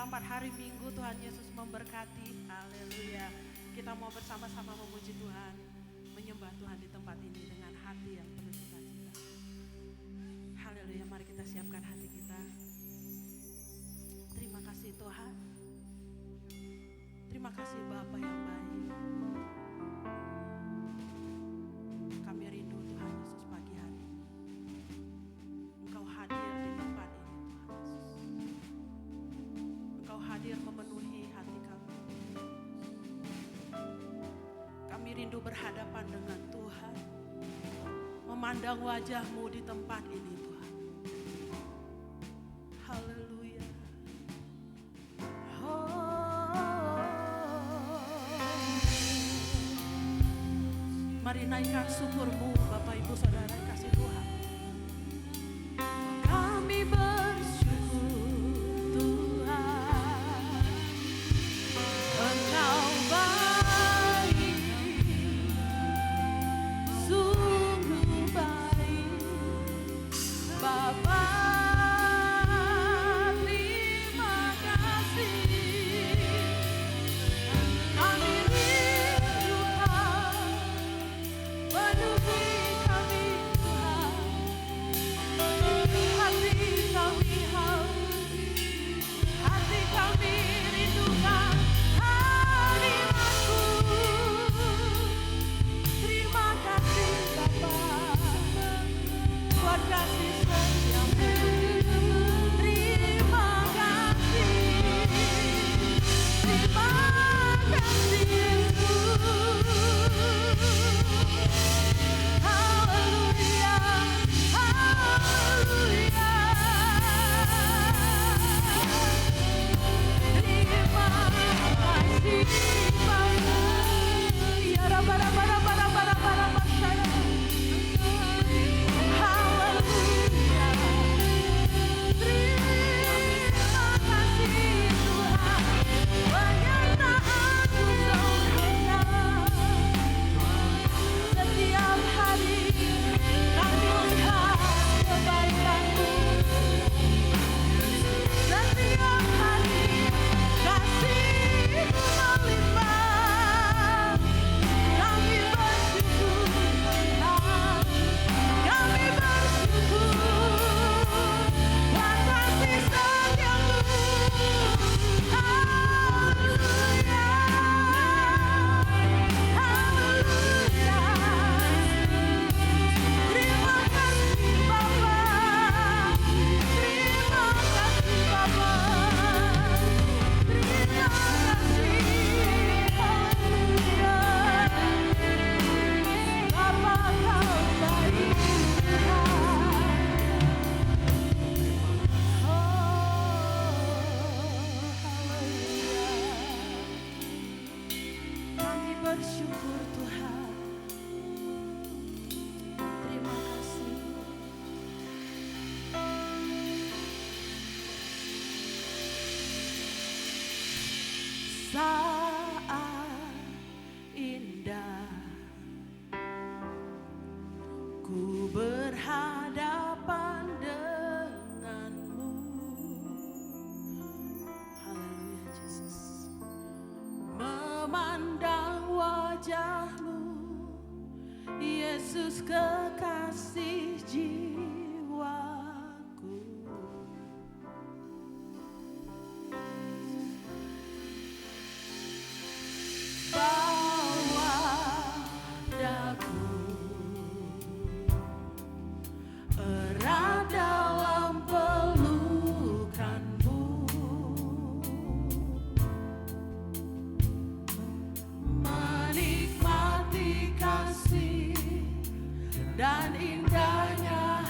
selamat hari Minggu. Tuhan Yesus memberkati. Haleluya. Kita mau bersama-sama memuji Tuhan, menyembah Tuhan di tempat ini dengan hati yang penuh sukacita. Haleluya, mari kita siapkan hati kita. Terima kasih Tuhan. Terima kasih Bapa yang baik. Kami rindu Tuhan Yesus pagi hari ini. Engkau hadir di tempat ini Tuhan Yesus. Engkau hadir memenuhi hati kami. Kami rindu berhadapan dengan Tuhan. Memandang wajah-Mu di tempat ini Tuhan. Haleluya. Mari naikkan syukur-Mu Bapak Ibu Saudara kasih Tuhan. Kami bersyukur Tuhan, Engkau baik, sungguh baik Bapa. Terima kasih. Kami rindukan penuhi kami Tuhan, hati kami haus, hati kami rindukan hadirat-Mu. Terima kasih Bapa buat kasih setia-Mu. Terima kasih, terima kasih Yesus. Haleluya, haleluya. Terima kasih Bapa. Ya Rabba-rabba-rabba-rabba-rabba-rabba. Haleluya. Terima kasih Tuhan. Penyertaan-Mu sempurna. Setiap hari kami lihat kebaikan-Mu. Setiap hari kasih-Mu melimpah. Kami bersyukur Tuhan. Kami bersyukur buat kasih setia-Mu. Haleluya, haleluya. Terima kasih Bapa. Terima kasih Bapa. Terima kasih. Haleluya. Bapa Kau baik Tuhan. Haleluya. Kami bersyukur Tuhan. Terima kasih. Saat indah ku berhadapan denganmu. Haleluya Yesus. Memandang wajah-Mu, Yesus kekasih jiwaku. Bawa daku erat dalam pelukan-Mu. Menikmati kasih dan indahnya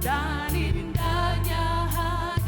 Dan indahnya hati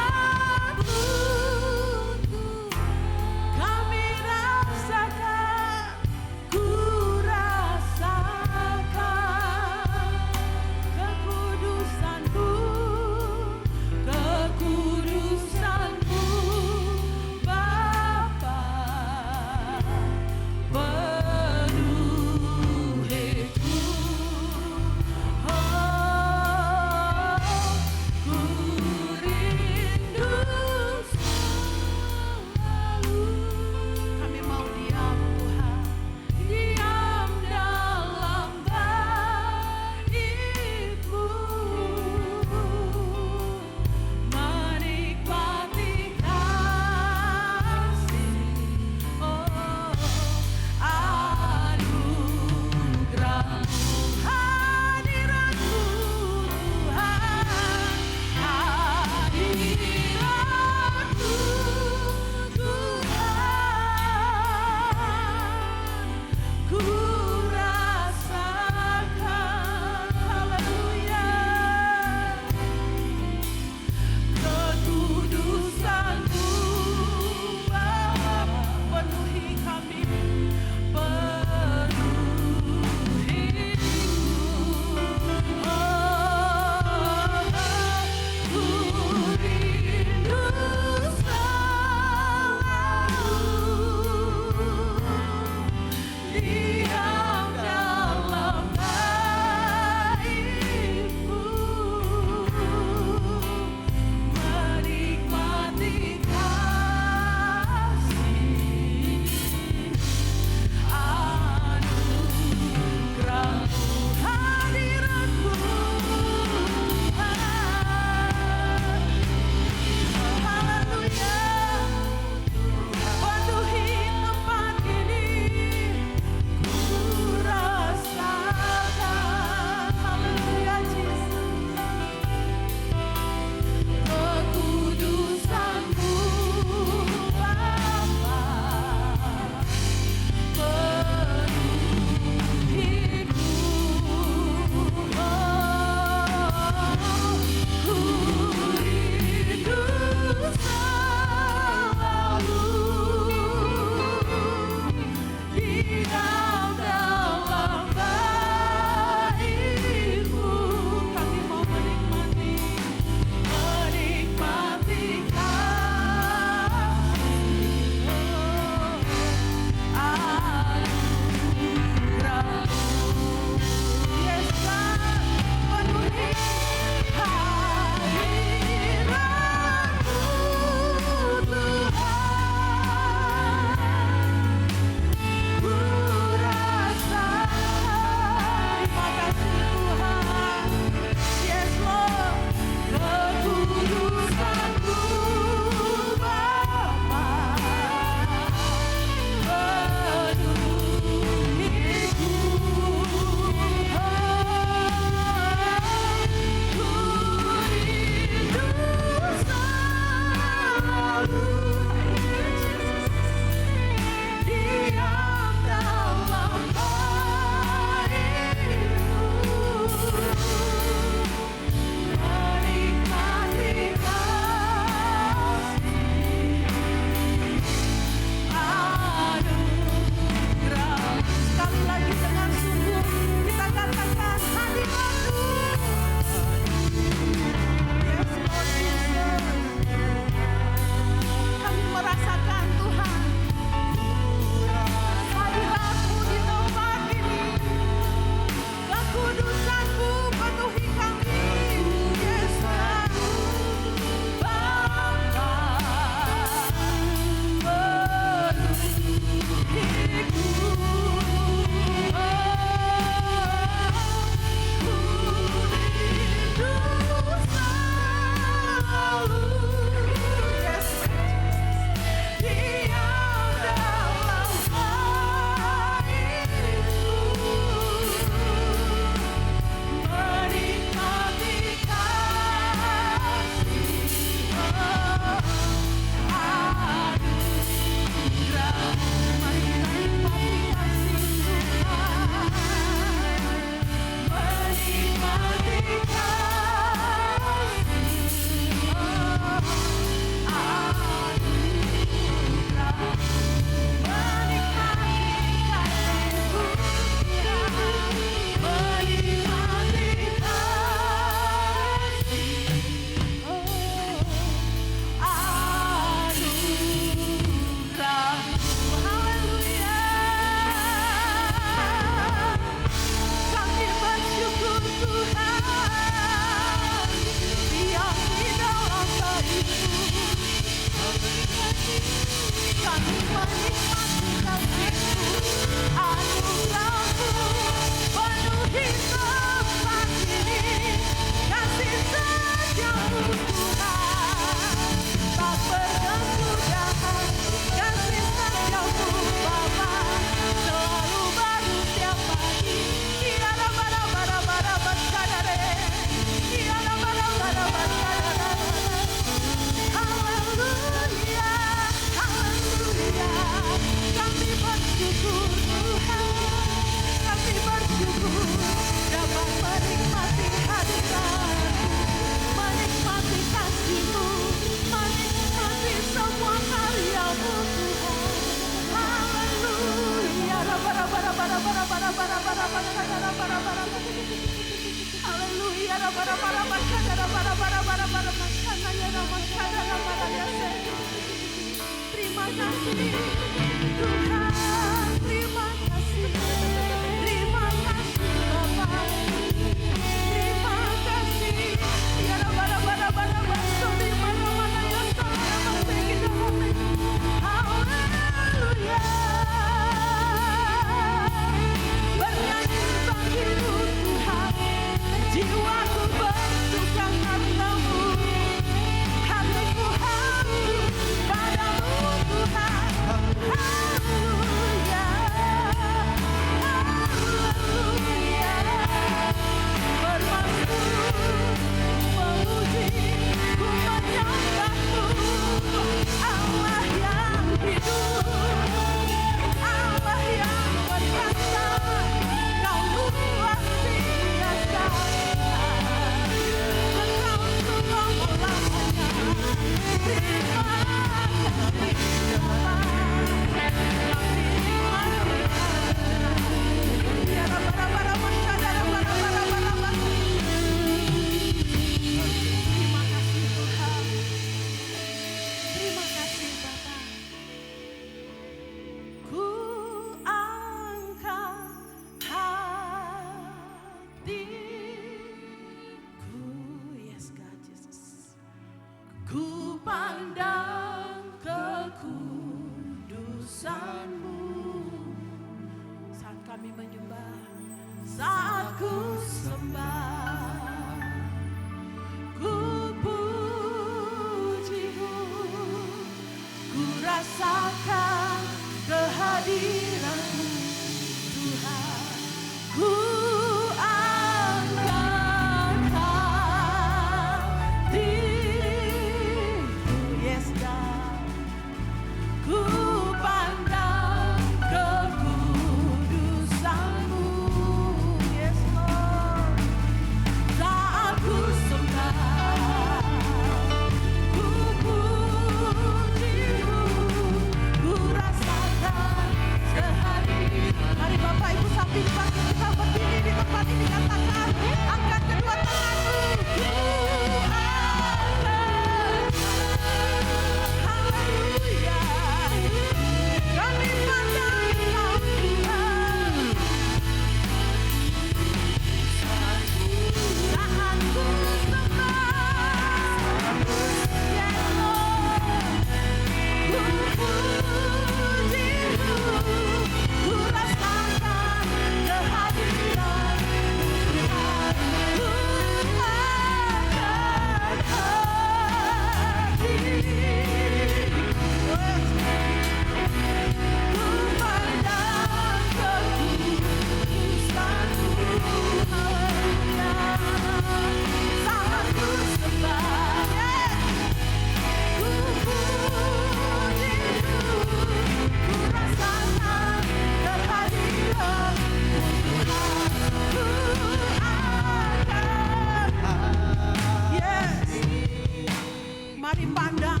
Mari pandang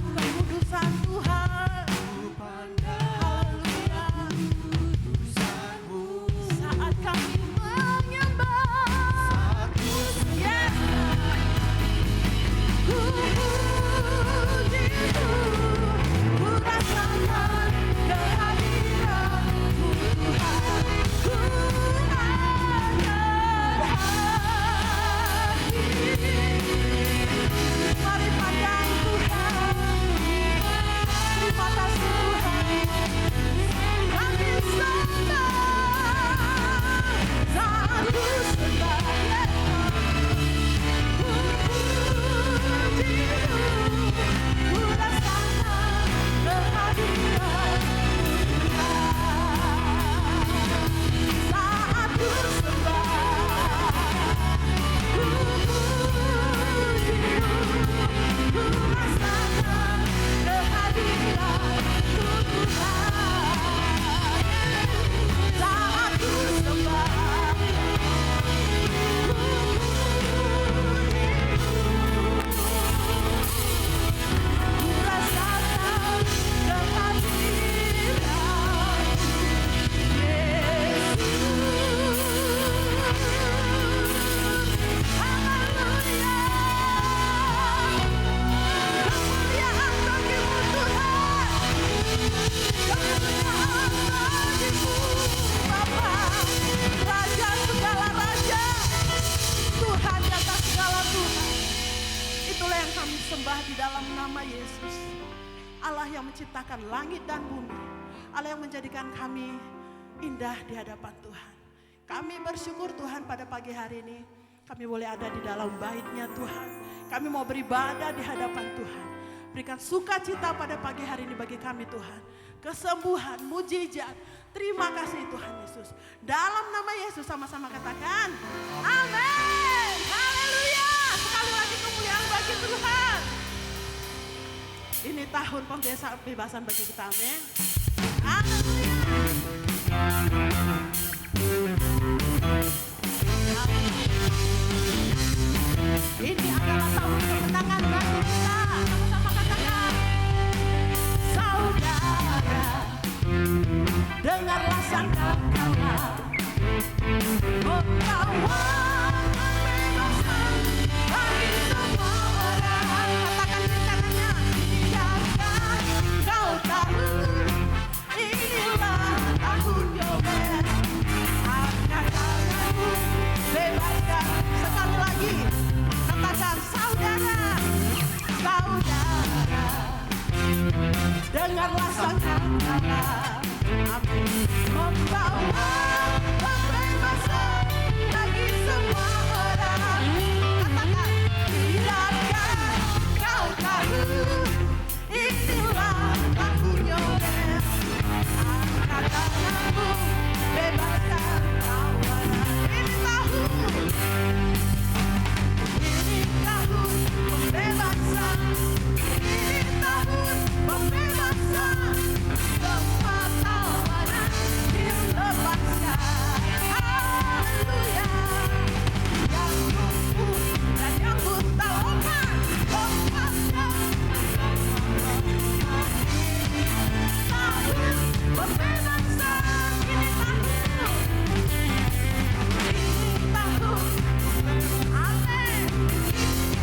Tuhan. menyembah di dalam nama Yesus. Allah yang menciptakan langit dan bumi. Allah yang menjadikan kami indah di hadapan Tuhan. Kami bersyukur Tuhan pada pagi hari ini. Kami boleh ada di dalam bait-Nya Tuhan. Kami mau beribadah di hadapan Tuhan. Berikan sukacita pada pagi hari ini bagi kami Tuhan. Kesembuhan, mujizat. Terima kasih Tuhan Yesus. Dalam nama Yesus sama-sama katakan. Amin. Haleluya. Sekali lagi kemuliaan bagi Tuhan. Ini tahun pembebasan bagi kita. Amin. Haleluya. Ini adalah tahun kemenangan bagi kita. Sama-sama katakan. Saudara, dengarlah sangkakala membawa pembebasan bagi semua orang. Katakan rencananya, biarkan kau tahu inilah tahun Yoel. Angkat tanganmu, bebaskan. Sekali lagi, katakan saudara, saudara, dengarlah sangkakala. Amin. Membawa pembebasan bagi semua orang. Katakan, biarkan kau tahu inilah tahun Yoel. Angkat tanganmu, bebaskan tawanan. Ini tahun pembebasan. Ini tahun pembebasan. Semua tawanan dilepaskan. Haleluya. Yang lumpuh dan yang buta lemah lepaskan. Tahun pembebasan. Ini tahun. Amin.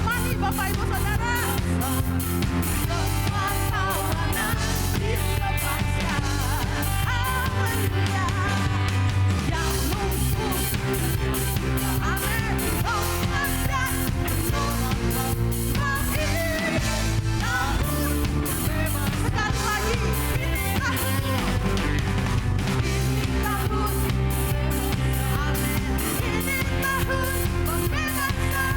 Mari Bapak Ibu Saudara. Semua tawanan dilepaskan. Haleluya. Yang lumpuh. Amin. Lepaskan. Ini tahun. Sekali lagi. Ini tahun. Ini tahun. Amin. Ini tahun pembebasan.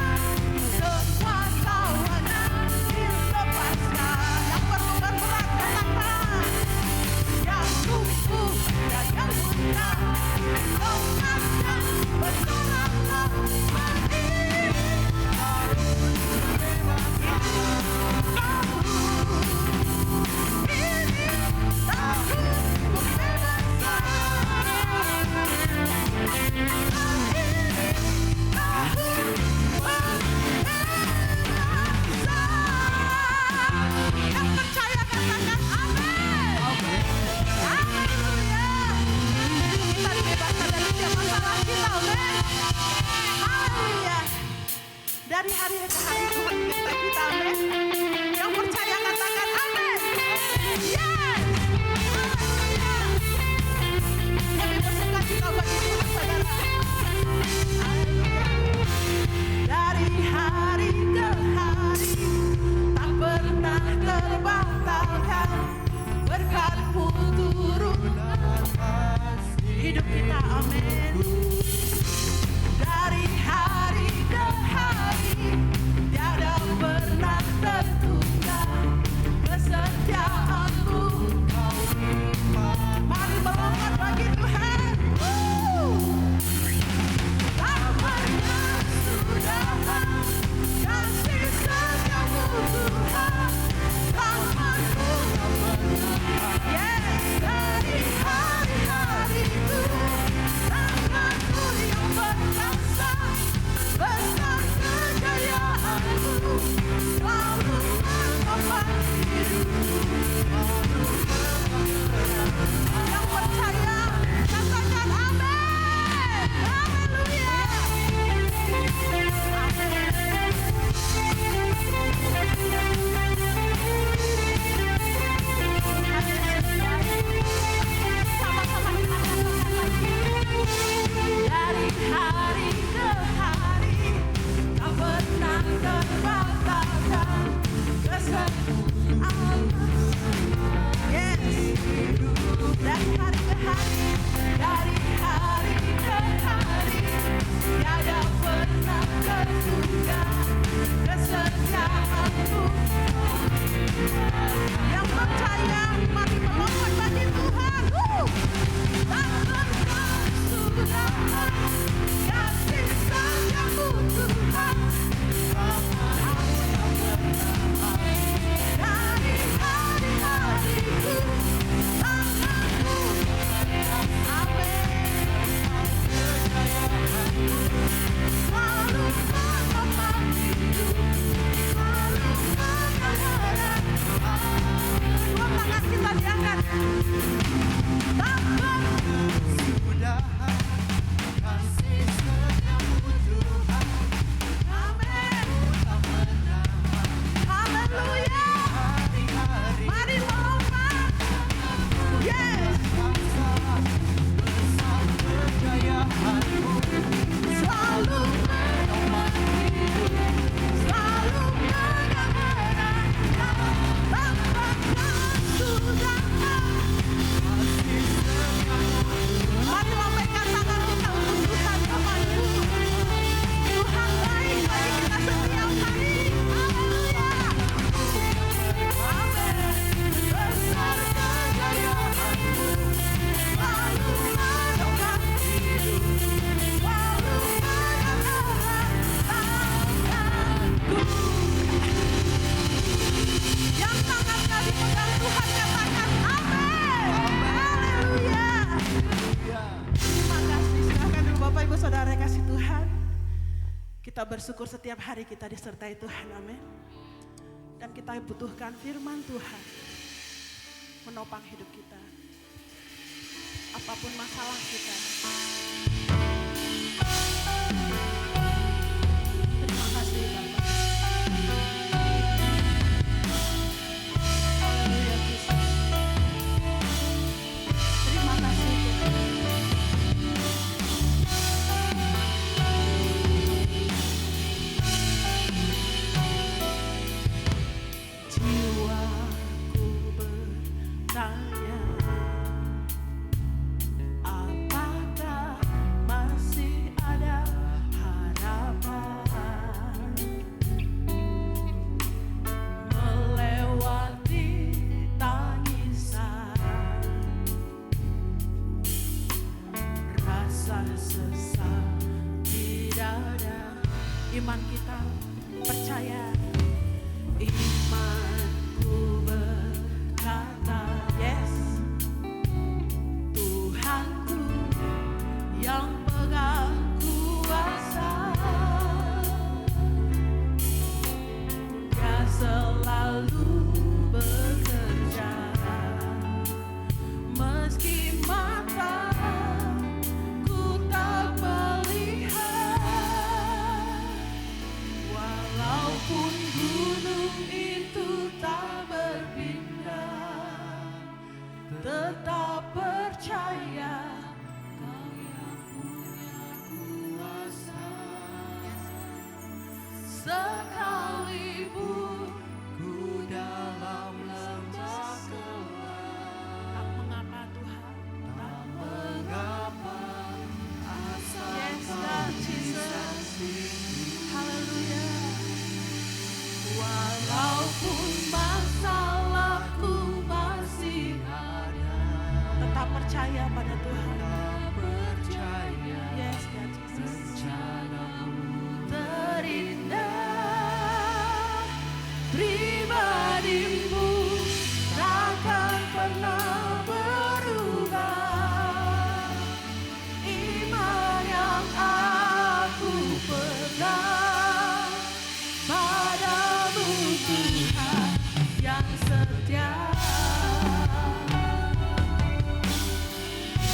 Semua tawanan dilepaskan. Yang beban berat katakan. Yang lumpuh dan yang buta lepaskan. Bersoraklah ini tahun pembebasan. Ini tahun pembebasan. Yang percaya katakan amin. Haleluya. Kita dibebaskan dari setiap masalah kita. Amin. Haleluya. Dari hari ke hari Tuhan menyertai kita. Amin. Yang percaya katakan amin. Yes. Haleluya. Kami bersukacita bagi Tuhan saudara. Haleluya. Dari hari ke hari tak pernah terbatalkan. Berkat-Mu turun atas hidup kita. Amin. Dari hari ke hari tiada pernah tertunda kesetiaan-Mu. Mari melompat bagi Tuhan. Lamanya sudah kasih setiamu Tuhan. Lamanya yes, dari hari-hariku tanganmu yang perkasa, besar kejayaanmu, selalu menopang hidupku. Yang percaya katakan amin. Haleluya. Sama-sama dikatakan lagi. Dari hari ke hari tak pernah terbatalkan Kita bersyukur setiap hari kita disertai Tuhan, amin. Dan kita butuhkan firman Tuhan menopang hidup kita. Apapun masalah kita. Terima kasih Bapak. Haleluya Yesus. Terima kasih Tuhan. Jiwaku bertanya, apakah masih ada harapan melewati tangisan, rasa sesak di dada. Iman kita percaya. Imanku berkata yes, Tuhanku yang pegang kuasa, Dia selalu bekerja meski mataku tak melihat, walaupun gunung itu tak berpindah, tetap percaya Kau yang punya kuasa. Sekalipun ku dalam lembah gelap, tak mengapa Tuhan, tak mengapa asa. Yes God Jesus, haleluya. Walaupun masalahku masih ada, tetap percaya pada Tuhan. Percaya. Yes, God Jesus. Rencanamu terindah, pribadimu takkan pernah berubah. Iman yang aku pegang padamu Tuhan yang setia.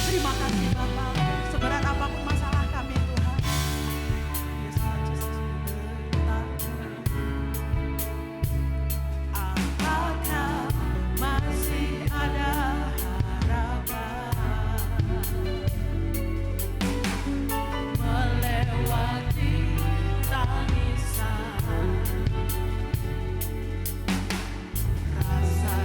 Terima kasih Bapak, seberat apapun masalah kami Tuhan. Yes, Yesus bertanya, apakah masih ada harapan melewati tangisan, rasa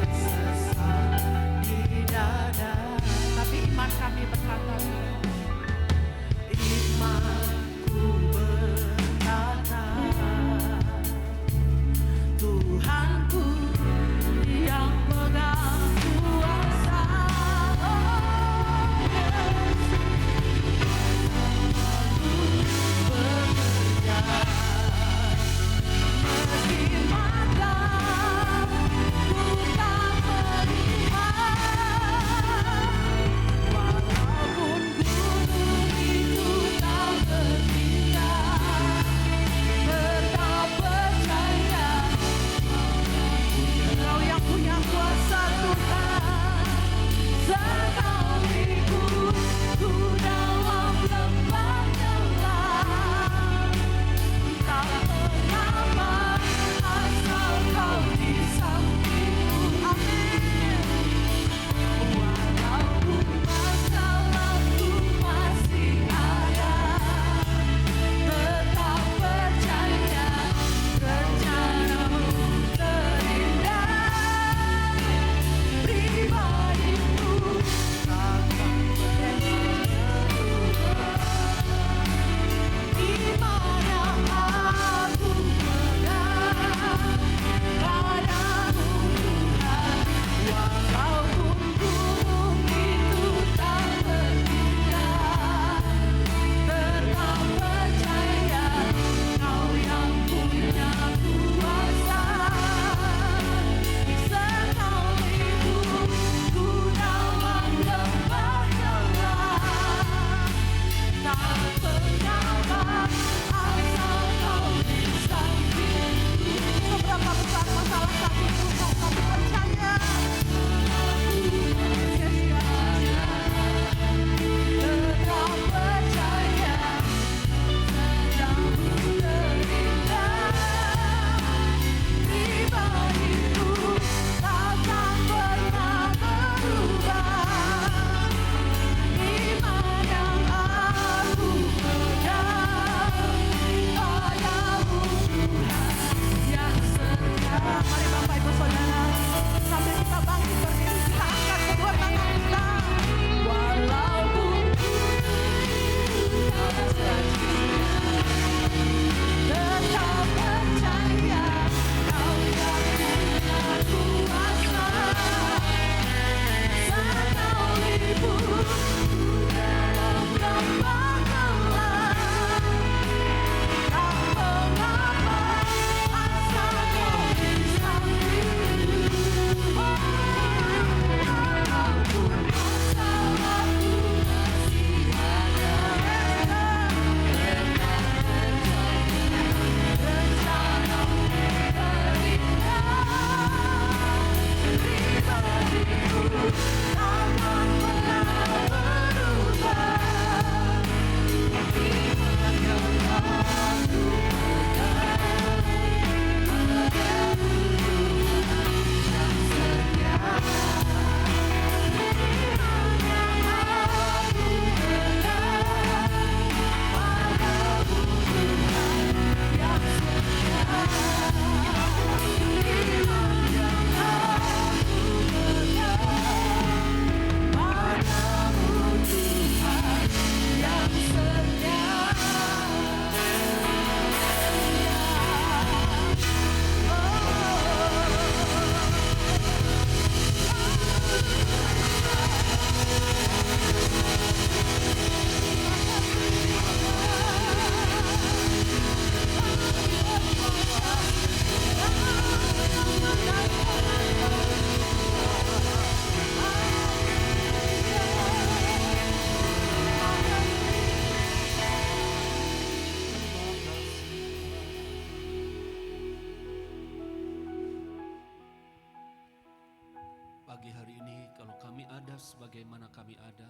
sebagaimana kami ada.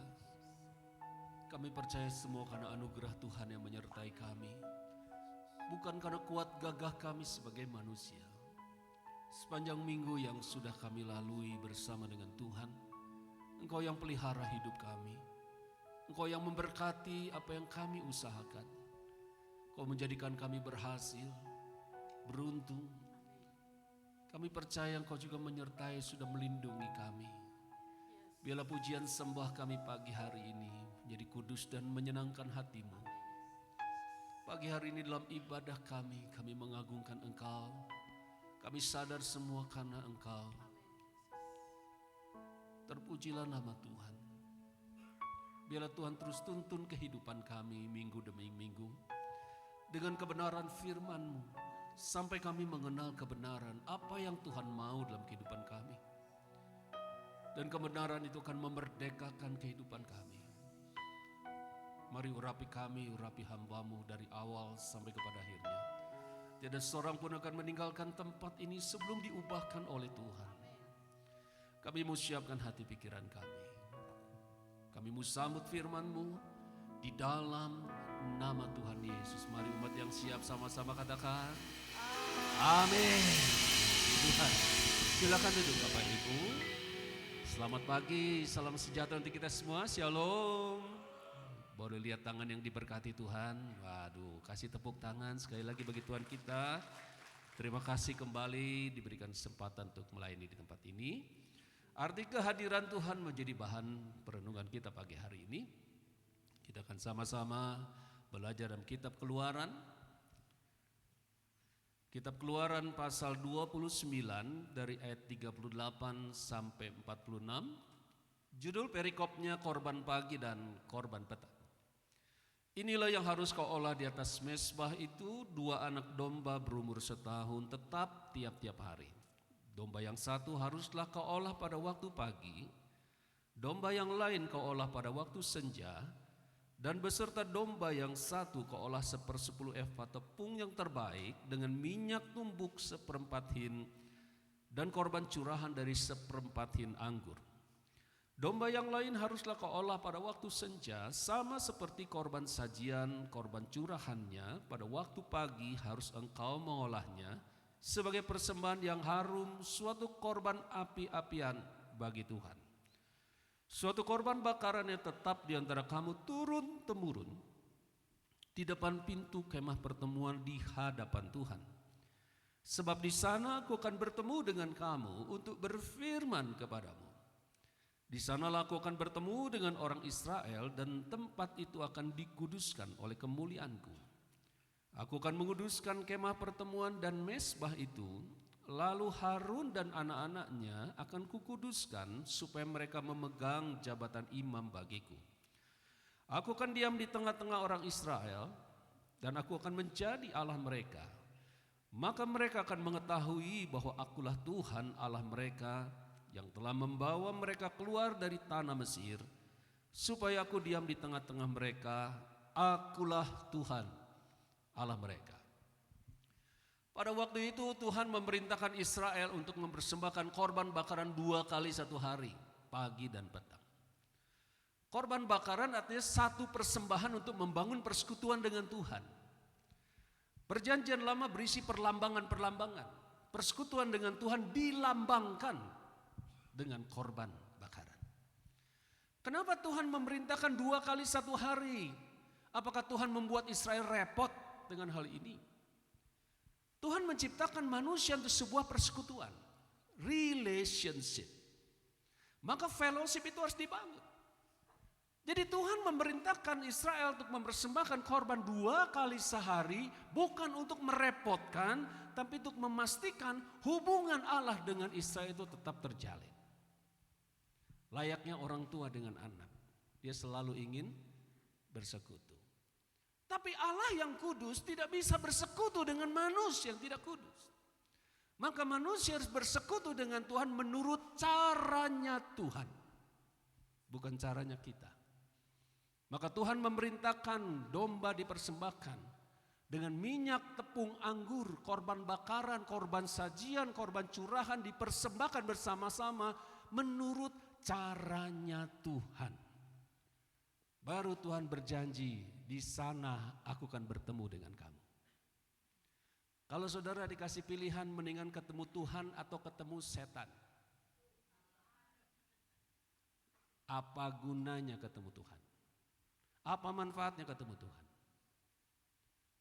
Kami percaya semua karena anugerah Tuhan yang menyertai kami. Bukan karena kuat gagah kami sebagai manusia. Sepanjang minggu yang sudah kami lalui bersama dengan Tuhan, Engkau yang pelihara hidup kami. Engkau yang memberkati apa yang kami usahakan. Engkau menjadikan kami berhasil, beruntung. Kami percaya Engkau juga menyertai, sudah melindungi kami. Biarlah pujian sembah kami pagi hari ini menjadi kudus dan menyenangkan hati-Mu. Pagi hari ini dalam ibadah kami mengagungkan Engkau. Kami sadar semua karena Engkau. Terpujilah nama Tuhan. Biarlah Tuhan terus tuntun kehidupan kami minggu demi minggu dengan kebenaran firman-Mu. Sampai kami mengenal kebenaran apa yang Tuhan mau dalam kehidupan kami. Dan kebenaran itu akan memerdekakan kehidupan kami. Mari urapi kami, urapi hamba-Mu dari awal sampai kepada akhirnya. Tiada seorang pun akan meninggalkan tempat ini sebelum diubahkan oleh Tuhan. Kami mau siapkan hati pikiran kami. Kami mau sambut firman-Mu di dalam nama Tuhan Yesus. Mari umat yang siap sama-sama katakan amin. Tuhan, silakan duduk Bapak Ibu. Selamat pagi, salam sejahtera untuk kita semua. Shalom. Boleh lihat tangan yang diberkati Tuhan. Waduh, kasih tepuk tangan sekali lagi bagi Tuhan kita. Terima kasih kembali diberikan kesempatan untuk melayani di tempat ini. Arti kehadiran Tuhan menjadi bahan perenungan kita pagi hari ini. Kita akan sama-sama belajar dalam kitab Keluaran. Kitab Keluaran pasal 29 dari ayat 38 sampai 46. Judul perikopnya korban pagi dan korban petang. Inilah yang harus kau olah di atas mezbah itu, 2 anak domba berumur setahun tetap tiap-tiap hari. Domba yang satu haruslah kau olah pada waktu pagi, domba yang lain kau olah pada waktu senja, dan beserta domba yang satu kau olah 1/10 efa tepung yang terbaik dengan minyak tumbuk 1/4 hin dan korban curahan dari 1/4 hin anggur. Domba yang lain haruslah kau olah pada waktu senja, sama seperti korban sajian, korban curahannya pada waktu pagi harus engkau mengolahnya sebagai persembahan yang harum, suatu korban api-apian bagi Tuhan. Suatu korban bakaran yang tetap di antara kamu turun-temurun di depan pintu kemah pertemuan di hadapan Tuhan. Sebab di sana aku akan bertemu dengan kamu untuk berfirman kepadamu. Di sanalah aku akan bertemu dengan orang Israel dan tempat itu akan dikuduskan oleh kemuliaanku. Aku akan menguduskan kemah pertemuan dan mezbah itu. Lalu Harun dan anak-anaknya akan kukuduskan supaya mereka memegang jabatan imam bagiku. Aku akan diam di tengah-tengah orang Israel dan aku akan menjadi Allah mereka. Maka mereka akan mengetahui bahwa akulah Tuhan Allah mereka yang telah membawa mereka keluar dari tanah Mesir, supaya aku diam di tengah-tengah mereka. Akulah Tuhan Allah mereka. Pada waktu itu Tuhan memerintahkan Israel untuk mempersembahkan korban bakaran 2 kali 1 hari, pagi dan petang. Korban bakaran artinya satu persembahan untuk membangun persekutuan dengan Tuhan. Perjanjian lama berisi perlambangan-perlambangan. Persekutuan dengan Tuhan dilambangkan dengan korban bakaran. Kenapa Tuhan memerintahkan 2 kali 1 hari? Apakah Tuhan membuat Israel repot dengan hal ini? Tuhan menciptakan manusia untuk sebuah persekutuan, relationship. Maka fellowship itu harus dibangun. Jadi Tuhan memerintahkan Israel untuk mempersembahkan korban 2 kali sehari, bukan untuk merepotkan, tapi untuk memastikan hubungan Allah dengan Israel itu tetap terjalin. Layaknya orang tua dengan anak, dia selalu ingin bersekutu. Tapi Allah yang kudus tidak bisa bersekutu dengan manusia yang tidak kudus. Maka manusia harus bersekutu dengan Tuhan menurut caranya Tuhan, bukan caranya kita. Maka Tuhan memerintahkan domba dipersembahkan dengan minyak tepung anggur, korban bakaran, korban sajian, korban curahan dipersembahkan bersama-sama menurut caranya Tuhan. Baru Tuhan berjanji, di sana aku akan bertemu dengan kamu. Kalau saudara dikasih pilihan mendingan ketemu Tuhan atau ketemu setan, apa gunanya ketemu Tuhan? Apa manfaatnya ketemu Tuhan?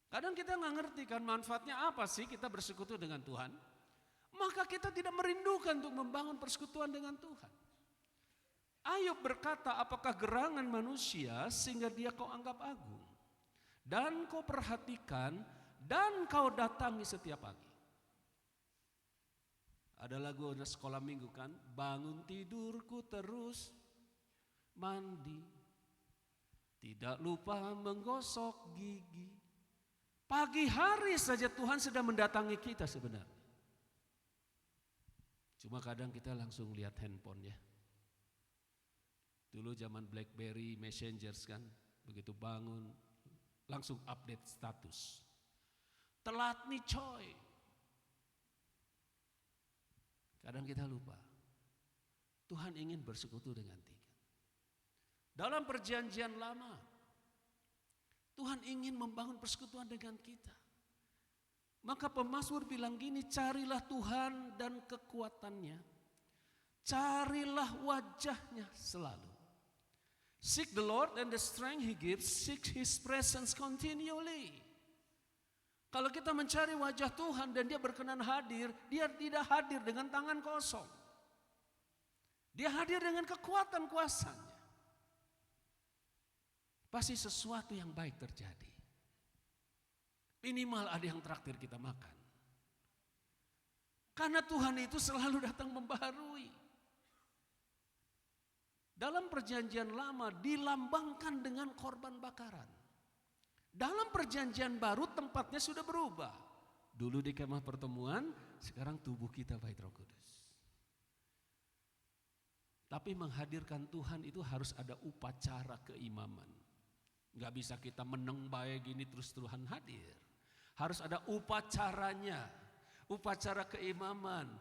Kadang kita nggak ngerti kan manfaatnya apa sih kita bersekutu dengan Tuhan. Maka kita tidak merindukan untuk membangun persekutuan dengan Tuhan. Ayub berkata, apakah gerangan manusia sehingga dia kau anggap agung? Dan kau perhatikan dan kau datangi setiap pagi. Ada lagu sekolah minggu kan, bangun tidurku terus mandi, tidak lupa menggosok gigi. Pagi hari saja Tuhan sedang mendatangi kita sebenarnya. Cuma kadang kita langsung lihat handphone ya. Dulu zaman BlackBerry, Messengers kan, begitu bangun langsung update status. Telat nih coy. Kadang kita lupa. Tuhan ingin bersekutu dengan kita. Dalam perjanjian lama, Tuhan ingin membangun persekutuan dengan kita. Maka pemazmur bilang gini, carilah Tuhan dan kekuatannya. Carilah wajahnya selalu. Seek the Lord and the strength He gives, seek His presence continually. Kalau kita mencari wajah Tuhan dan Dia berkenan hadir, Dia tidak hadir dengan tangan kosong. Dia hadir dengan kekuatan kuasanya. Pasti sesuatu yang baik terjadi. Minimal ada yang traktir kita makan. Karena Tuhan itu selalu datang membaharui. Dalam perjanjian lama dilambangkan dengan korban bakaran. Dalam perjanjian baru tempatnya sudah berubah. Dulu di kemah pertemuan, sekarang tubuh kita bait Roh Kudus. Tapi menghadirkan Tuhan itu harus ada upacara keimaman. Gak bisa kita meneng baik gini terus Tuhan hadir. Harus ada upacaranya, upacara keimaman.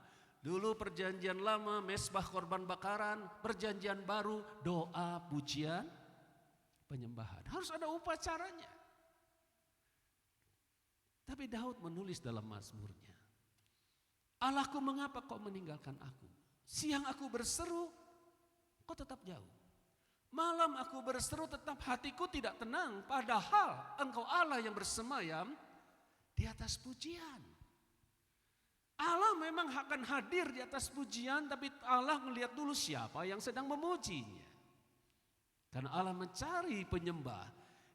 Dulu perjanjian lama mesbah korban bakaran, perjanjian baru doa pujian penyembahan. Harus ada upacaranya. Tapi Daud menulis dalam mazmurnya, Allahku mengapa kau meninggalkan aku? Siang aku berseru, kau tetap jauh. Malam aku berseru tetap hatiku tidak tenang. Padahal engkau Allah yang bersemayam di atas pujian. Allah memang akan hadir di atas pujian, tapi Allah melihat dulu siapa yang sedang memujinya. Karena Allah mencari penyembah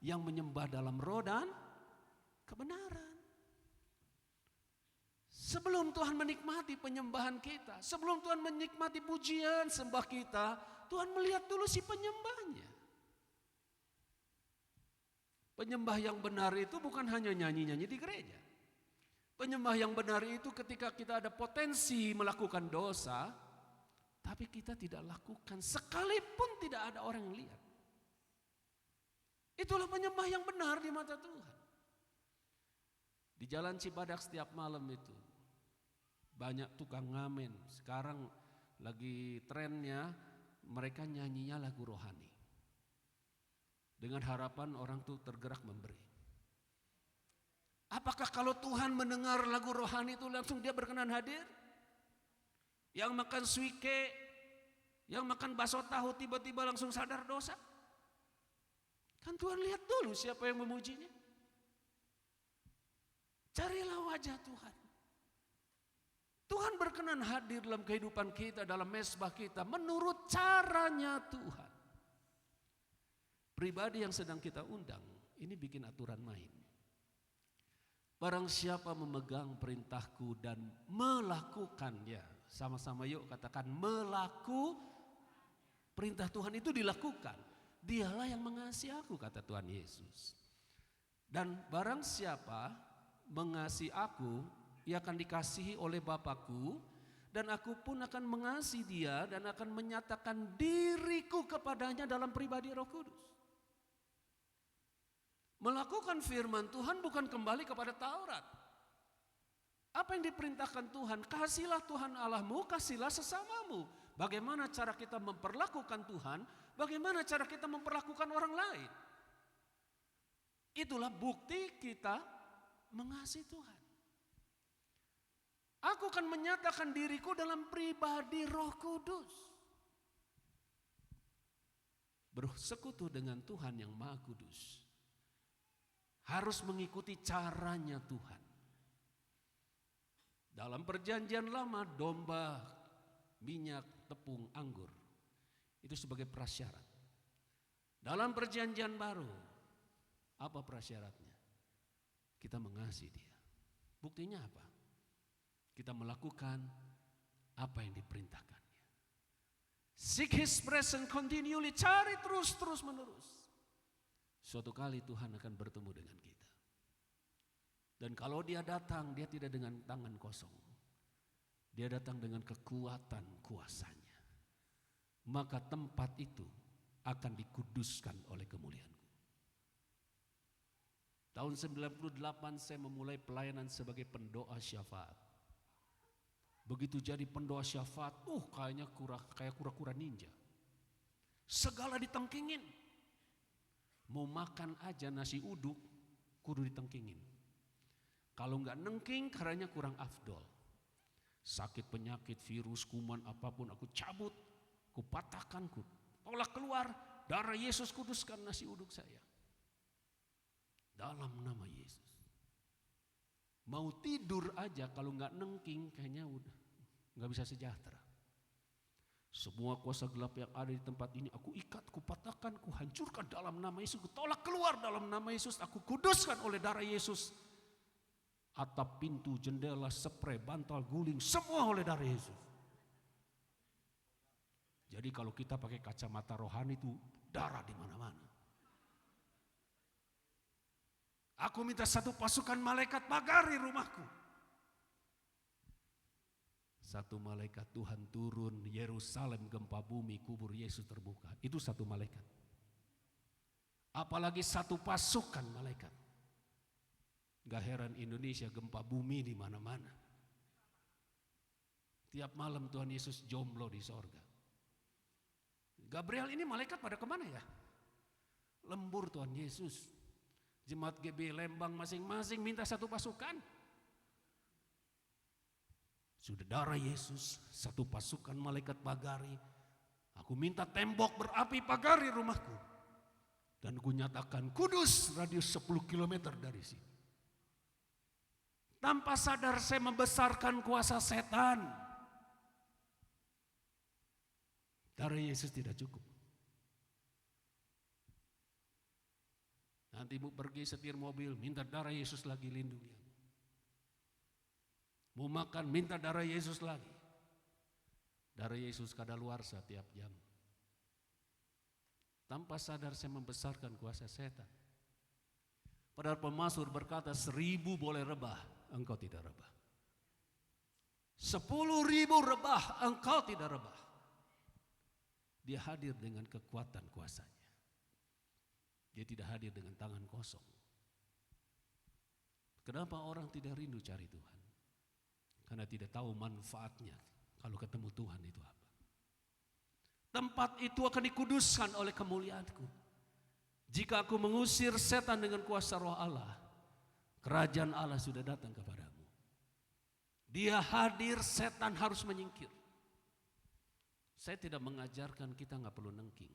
yang menyembah dalam roh dan kebenaran. Sebelum Tuhan menikmati penyembahan kita, sebelum Tuhan menikmati pujian sembah kita, Tuhan melihat dulu si penyembahnya. Penyembah yang benar itu bukan hanya nyanyi-nyanyi di gereja. Penyembah yang benar itu ketika kita ada potensi melakukan dosa, tapi kita tidak lakukan sekalipun tidak ada orang yang lihat. Itulah penyembah yang benar di mata Tuhan. Di Jalan Cibadak setiap malam itu banyak tukang ngamen. Sekarang lagi trennya mereka nyanyinya lagu rohani. Dengan harapan orang tuh tergerak memberi. Apakah kalau Tuhan mendengar lagu rohani itu langsung dia berkenan hadir? Yang makan suike, yang makan bakso tahu tiba-tiba langsung sadar dosa? Kan Tuhan lihat dulu siapa yang memujinya. Carilah wajah Tuhan. Tuhan berkenan hadir dalam kehidupan kita, dalam mesbah kita, menurut caranya Tuhan. Pribadi yang sedang kita undang, ini bikin aturan main. Barang siapa memegang perintahku dan melakukannya, sama-sama yuk katakan perintah Tuhan itu dilakukan. Dialah yang mengasihi aku, kata Tuhan Yesus. Dan barang siapa mengasihi aku, ia akan dikasihi oleh Bapakku, dan aku pun akan mengasihi dia dan akan menyatakan diriku kepadanya dalam pribadi Roh Kudus. Melakukan firman Tuhan bukan kembali kepada Taurat. Apa yang diperintahkan Tuhan? Kasihilah Tuhan Allahmu, kasihilah sesamamu. bagaimana cara kita memperlakukan Tuhan, bagaimana cara kita memperlakukan orang lain. Itulah bukti kita mengasihi Tuhan. Aku akan menyatakan diriku dalam pribadi Roh Kudus. Bersekutu dengan Tuhan yang Maha Kudus. Harus mengikuti caranya Tuhan. Dalam perjanjian lama, domba, minyak, tepung, anggur. Itu sebagai prasyarat. Dalam perjanjian baru, apa prasyaratnya? Kita mengasihi Dia. Buktinya apa? Kita melakukan apa yang diperintahkannya. Seek His presence continually, cari terus menerus. Suatu kali Tuhan akan bertemu dengan kita. Dan kalau Dia datang, Dia tidak dengan tangan kosong. Dia datang dengan kekuatan kuasanya. Maka tempat itu akan dikuduskan oleh kemuliaan. Tahun 98 saya memulai pelayanan sebagai pendoa syafaat. Begitu jadi pendoa syafaat, kayaknya kayak kura-kura ninja. Segala ditengkingin. Mau makan aja nasi uduk, kudu ditengkingin. Kalau enggak nengking, karena kurang afdol. Sakit, penyakit, virus, kuman, apapun aku cabut, ku patahkan, ku tolak keluar. Darah Yesus kuduskan nasi uduk saya. Dalam nama Yesus. Mau tidur aja kalau nggak nengking kayaknya udah nggak bisa sejahtera. Semua kuasa gelap yang ada di tempat ini aku ikat, ku patahkan, ku hancurkan dalam nama Yesus. Ku tolak keluar dalam nama Yesus. Aku kuduskan oleh darah Yesus. Atap, pintu, jendela, spray, bantal, guling, semua oleh darah Yesus. Jadi kalau kita pakai kacamata rohani itu darah di mana-mana. Aku minta satu pasukan malaikat pagari rumahku. Satu malaikat Tuhan turun, Yerusalem gempa bumi, kubur Yesus terbuka. Itu satu malaikat. Apalagi satu pasukan malaikat. Gak heran Indonesia gempa bumi di mana-mana. Tiap malam Tuhan Yesus jomblo di sorga. Gabriel ini malaikat pada kemana ya? Lembur Tuhan Yesus. Jemaat GB Lembang masing-masing minta satu pasukan. Sudah darah Yesus, satu pasukan malaikat pagari. Aku minta tembok berapi pagari rumahku. Dan ku nyatakan kudus radius 10 km dari sini. Tanpa sadar saya membesarkan kuasa setan. Darah Yesus tidak cukup. Nanti ibu pergi setir mobil, minta darah Yesus lagi, lindungi aku. Mau makan, minta darah Yesus lagi. Darah Yesus kadaluarsa tiap jam. Tanpa sadar saya membesarkan kuasa setan. Padahal pemazmur berkata 1000 boleh rebah, engkau tidak rebah. 10.000 rebah, engkau tidak rebah. Dia hadir dengan kekuatan kuasanya. Dia tidak hadir dengan tangan kosong. Kenapa orang tidak rindu cari Tuhan? Karena tidak tahu manfaatnya kalau ketemu Tuhan itu apa. Tempat itu akan dikuduskan oleh kemuliaanku. Jika aku mengusir setan dengan kuasa roh Allah, kerajaan Allah sudah datang kepadamu. Dia hadir, setan harus menyingkir. Saya tidak mengajarkan kita nggak perlu nengking.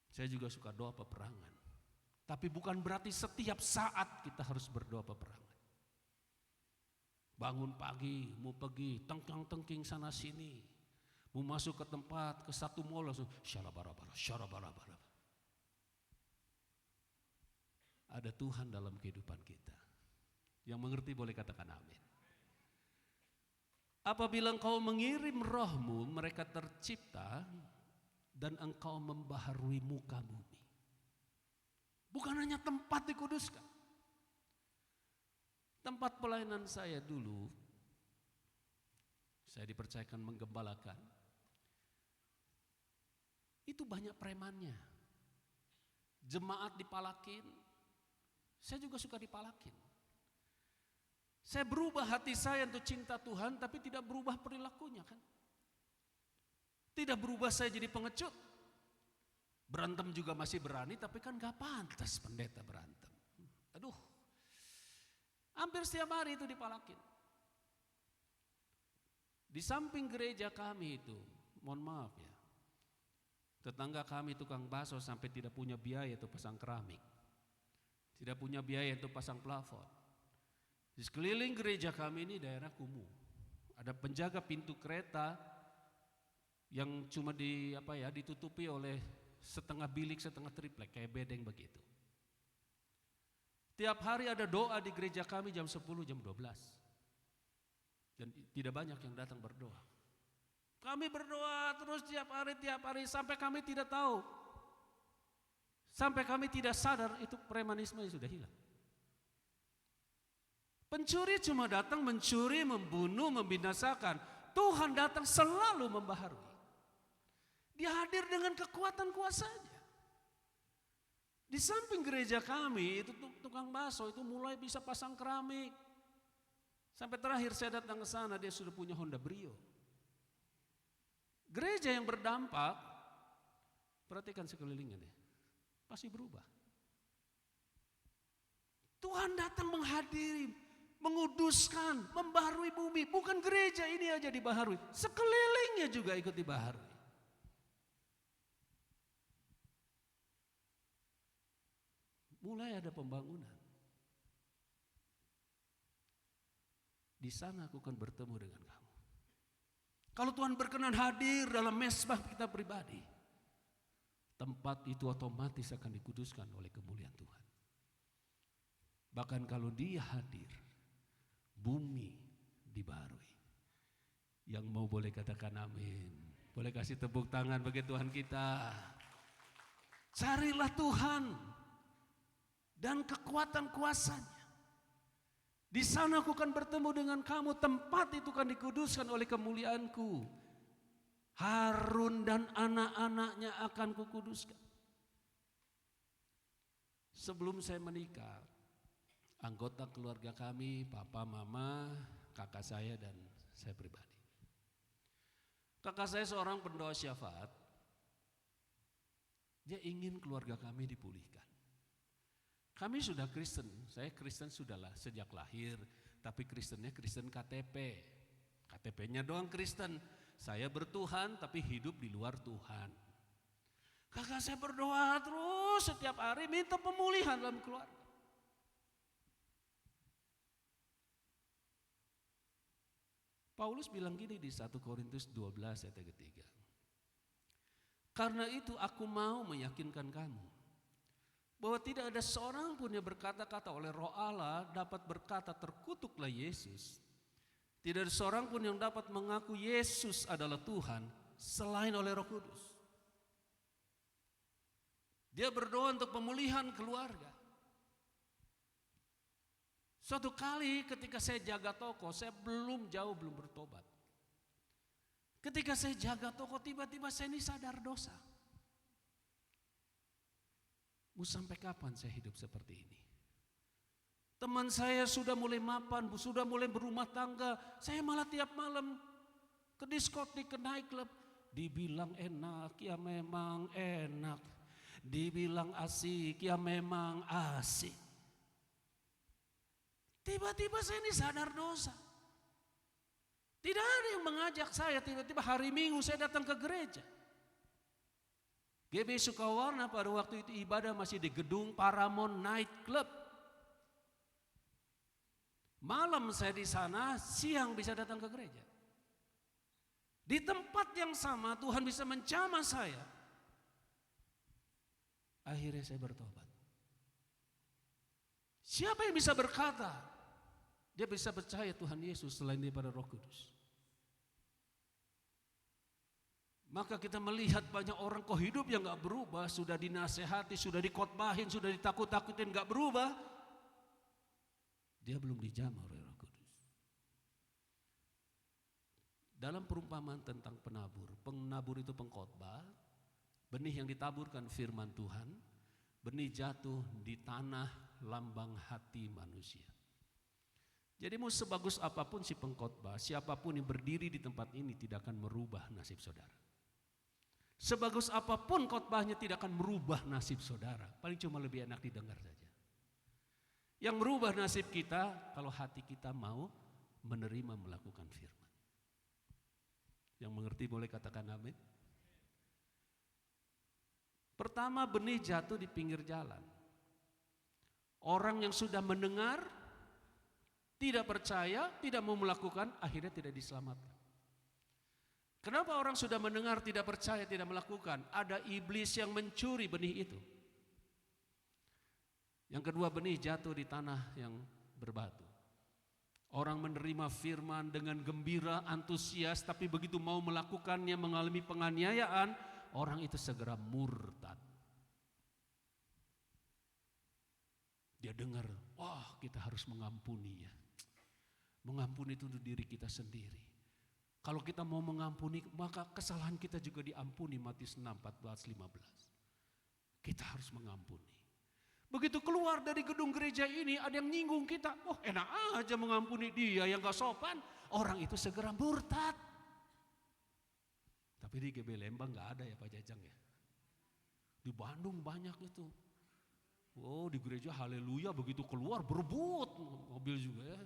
Saya juga suka doa peperangan. Tapi bukan berarti setiap saat kita harus berdoa peperangan. Bangun pagi, mau pergi, tengking sana sini. Mau masuk ke tempat, ke satu mall langsung syarabarabara, syarabarabara. Ada Tuhan dalam kehidupan kita. Yang mengerti boleh katakan amin. Apabila engkau mengirim rohmu, mereka tercipta dan engkau membaharui muka bumi. Bukan hanya tempat dikuduskan. Tempat pelayanan saya dulu, saya dipercayakan menggembalakan. Itu banyak premannya. Jemaat dipalakin, saya juga suka dipalakin. Saya berubah hati saya untuk cinta Tuhan, tapi tidak berubah perilakunya kan. Tidak berubah saya jadi pengecut. Berantem juga masih berani, tapi kan gak pantas pendeta berantem. Aduh, hampir setiap hari itu dipalakin. Di samping gereja kami itu, mohon maaf ya, tetangga kami tukang bakso sampai tidak punya biaya itu pasang keramik. Tidak punya biaya itu pasang plafon. Di sekeliling gereja kami ini daerah kumuh. Ada penjaga pintu kereta yang cuma ditutupi oleh setengah bilik, setengah triplek, kayak bedeng begitu. Tiap hari ada doa di gereja kami jam 10, jam 12. Dan tidak banyak yang datang berdoa. Kami berdoa terus tiap hari sampai kami tidak tahu. Sampai kami tidak sadar itu premanisme sudah hilang. Pencuri cuma datang mencuri, membunuh, membinasakan. Tuhan datang selalu membaharui. Dia hadir dengan kekuatan kuasanya. Di samping gereja kami itu tukang bakso itu mulai bisa pasang keramik. Sampai terakhir saya datang ke sana dia sudah punya Honda Brio. Gereja yang berdampak, perhatikan sekelilingnya deh, pasti berubah. Tuhan datang menghadiri, menguduskan, membaharui bumi. Bukan gereja ini aja dibaharui, sekelilingnya juga ikut dibaharui. Mulai ada pembangunan. Di sana aku akan bertemu dengan kamu. Kalau Tuhan berkenan hadir dalam mesbah kita pribadi, tempat itu otomatis akan dikuduskan oleh kemuliaan Tuhan. Bahkan kalau Dia hadir, bumi dibaharui. Yang mau boleh katakan amin. Boleh kasih tepuk tangan bagi Tuhan kita. Carilah Tuhan dan kekuatan kuasanya. Di sana aku akan bertemu dengan kamu, tempat itu akan dikuduskan oleh kemuliaanku. Harun dan anak-anaknya akan kukuduskan. Sebelum saya menikah, anggota keluarga kami, papa, mama, kakak saya dan saya pribadi. Kakak saya seorang pendoa syafaat, dia ingin keluarga kami dipulihkan. Kami sudah Kristen, saya Kristen sudahlah sejak lahir, tapi Kristennya Kristen KTP. KTP-nya doang Kristen, saya bertuhan tapi hidup di luar Tuhan. Kakak saya berdoa terus setiap hari minta pemulihan dalam keluarga. Paulus bilang gini di 1 Korintus 12 ayat 3. Karena itu aku mau meyakinkan kamu bahwa tidak ada seorang pun yang berkata-kata oleh Roh Allah dapat berkata terkutuklah Yesus. Tidak ada seorang pun yang dapat mengaku Yesus adalah Tuhan selain oleh Roh Kudus. Dia berdoa untuk pemulihan keluarga. Suatu kali ketika saya jaga toko, saya belum bertobat. Ketika saya jaga toko tiba-tiba saya ini sadar dosa. Mau sampai kapan saya hidup seperti ini? Teman saya sudah mulai mapan, sudah mulai berumah tangga. Saya malah tiap malam ke diskotik, ke nightclub. Dibilang enak, ya memang enak. Dibilang asik, ya memang asik. Tiba-tiba saya ini sadar dosa. Tidak ada yang mengajak saya, tiba-tiba hari Minggu saya datang ke gereja. GB Sukawarna pada waktu itu ibadah masih di gedung Paramount Night Club. Malam saya di sana, siang bisa datang ke gereja. Di tempat yang sama Tuhan bisa menjamah saya. Akhirnya saya bertobat. Siapa yang bisa berkata, dia bisa percaya Tuhan Yesus selain daripada Roh Kudus? Maka kita melihat banyak orang kok hidup yang gak berubah, sudah dinasehati, sudah dikotbahin, sudah ditakut-takutin gak berubah. Dia belum dijamah oleh Roh Kudus. Dalam perumpamaan tentang penabur itu pengkhotbah, benih yang ditaburkan firman Tuhan, benih jatuh di tanah lambang hati manusia. Jadi mau sebagus apapun si pengkhotbah, siapapun yang berdiri di tempat ini tidak akan merubah nasib saudara. Sebagus apapun khotbahnya tidak akan merubah nasib saudara. Paling cuma lebih enak didengar saja. Yang merubah nasib kita kalau hati kita mau menerima melakukan firman. Yang mengerti boleh katakan amin. Pertama, benih jatuh di pinggir jalan. Orang yang sudah mendengar, tidak percaya, tidak mau melakukan, akhirnya tidak diselamatkan. Kenapa orang sudah mendengar, tidak percaya, tidak melakukan? Ada iblis yang mencuri benih itu. Yang kedua, benih jatuh di tanah yang berbatu. Orang menerima firman dengan gembira, antusias, tapi begitu mau melakukannya, mengalami penganiayaan, orang itu segera murtad. Dia dengar, wah kita harus mengampuni ya. Mengampuni itu untuk diri kita sendiri. Kalau kita mau mengampuni, maka kesalahan kita juga diampuni. Matius 6, 14, 15. Kita harus mengampuni. Begitu keluar dari gedung gereja ini, ada yang nyinggung kita. Oh enak aja mengampuni dia yang gak sopan. Orang itu segera murtad. Tapi di GB Lembang gak ada ya Pak Jajang ya. Di Bandung banyak itu. Oh di gereja haleluya begitu keluar berebut mobil juga ya.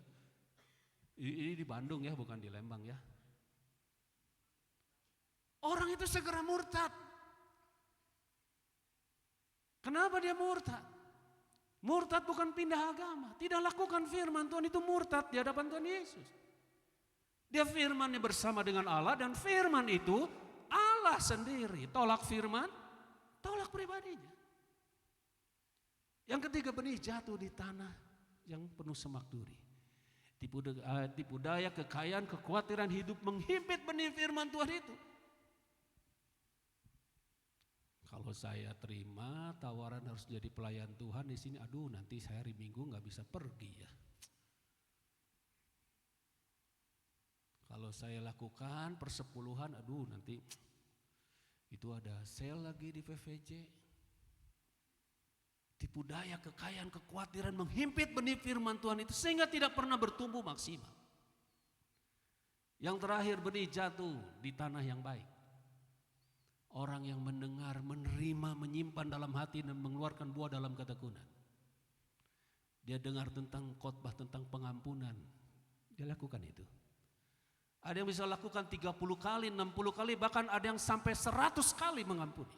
Ini di Bandung ya, bukan di Lembang ya. Orang itu segera murtad. Kenapa dia murtad? Murtad bukan pindah agama. Tidak lakukan firman Tuhan, itu murtad di hadapan Tuhan Yesus. Dia firmannya bersama dengan Allah, dan firman itu Allah sendiri. Tolak firman, tolak pribadinya. Yang ketiga, benih jatuh di tanah yang penuh semak duri. Tipu daya, kekayaan, kekhawatiran hidup menghimpit benih firman Tuhan itu. Kalau saya terima tawaran harus jadi pelayan Tuhan di sini, aduh nanti saya hari Minggu nggak bisa pergi ya. Kalau saya lakukan persepuluhan, aduh nanti itu ada sale lagi di PVJ. Tipu daya, kekayaan, kekhawatiran menghimpit benih firman Tuhan itu sehingga tidak pernah bertumbuh maksimal. Yang terakhir, benih jatuh di tanah yang baik. Orang yang mendengar, menerima, menyimpan dalam hati dan mengeluarkan buah dalam ketekunan. Dia dengar tentang khotbah tentang pengampunan. Dia lakukan itu. Ada yang bisa lakukan 30 kali, 60 kali, bahkan ada yang sampai 100 kali mengampuni.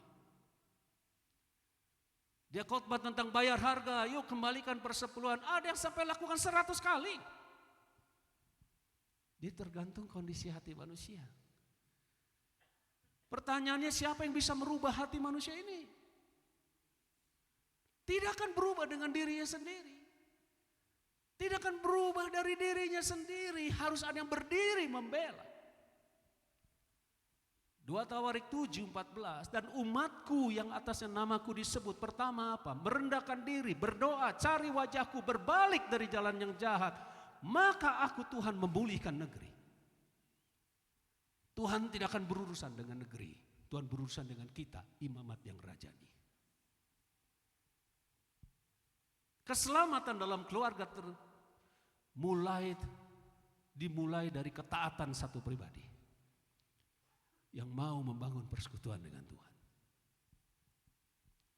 Dia khotbah tentang bayar harga, yuk kembalikan persepuluhan. Ada yang sampai lakukan 100 kali. Dia tergantung kondisi hati manusia. Pertanyaannya, siapa yang bisa merubah hati manusia ini? Tidak akan berubah dengan dirinya sendiri. Tidak akan berubah dari dirinya sendiri. Harus ada yang berdiri membela. 2 Tawarik 7:14, dan umatku yang atasnya namaku disebut, pertama apa? Merendahkan diri, berdoa, cari wajahku, berbalik dari jalan yang jahat. Maka aku Tuhan memulihkan negeri. Tuhan tidak akan berurusan dengan negeri. Tuhan berurusan dengan kita, imamat yang rajani. Keselamatan dalam keluarga dimulai dari ketaatan satu pribadi yang mau membangun persekutuan dengan Tuhan.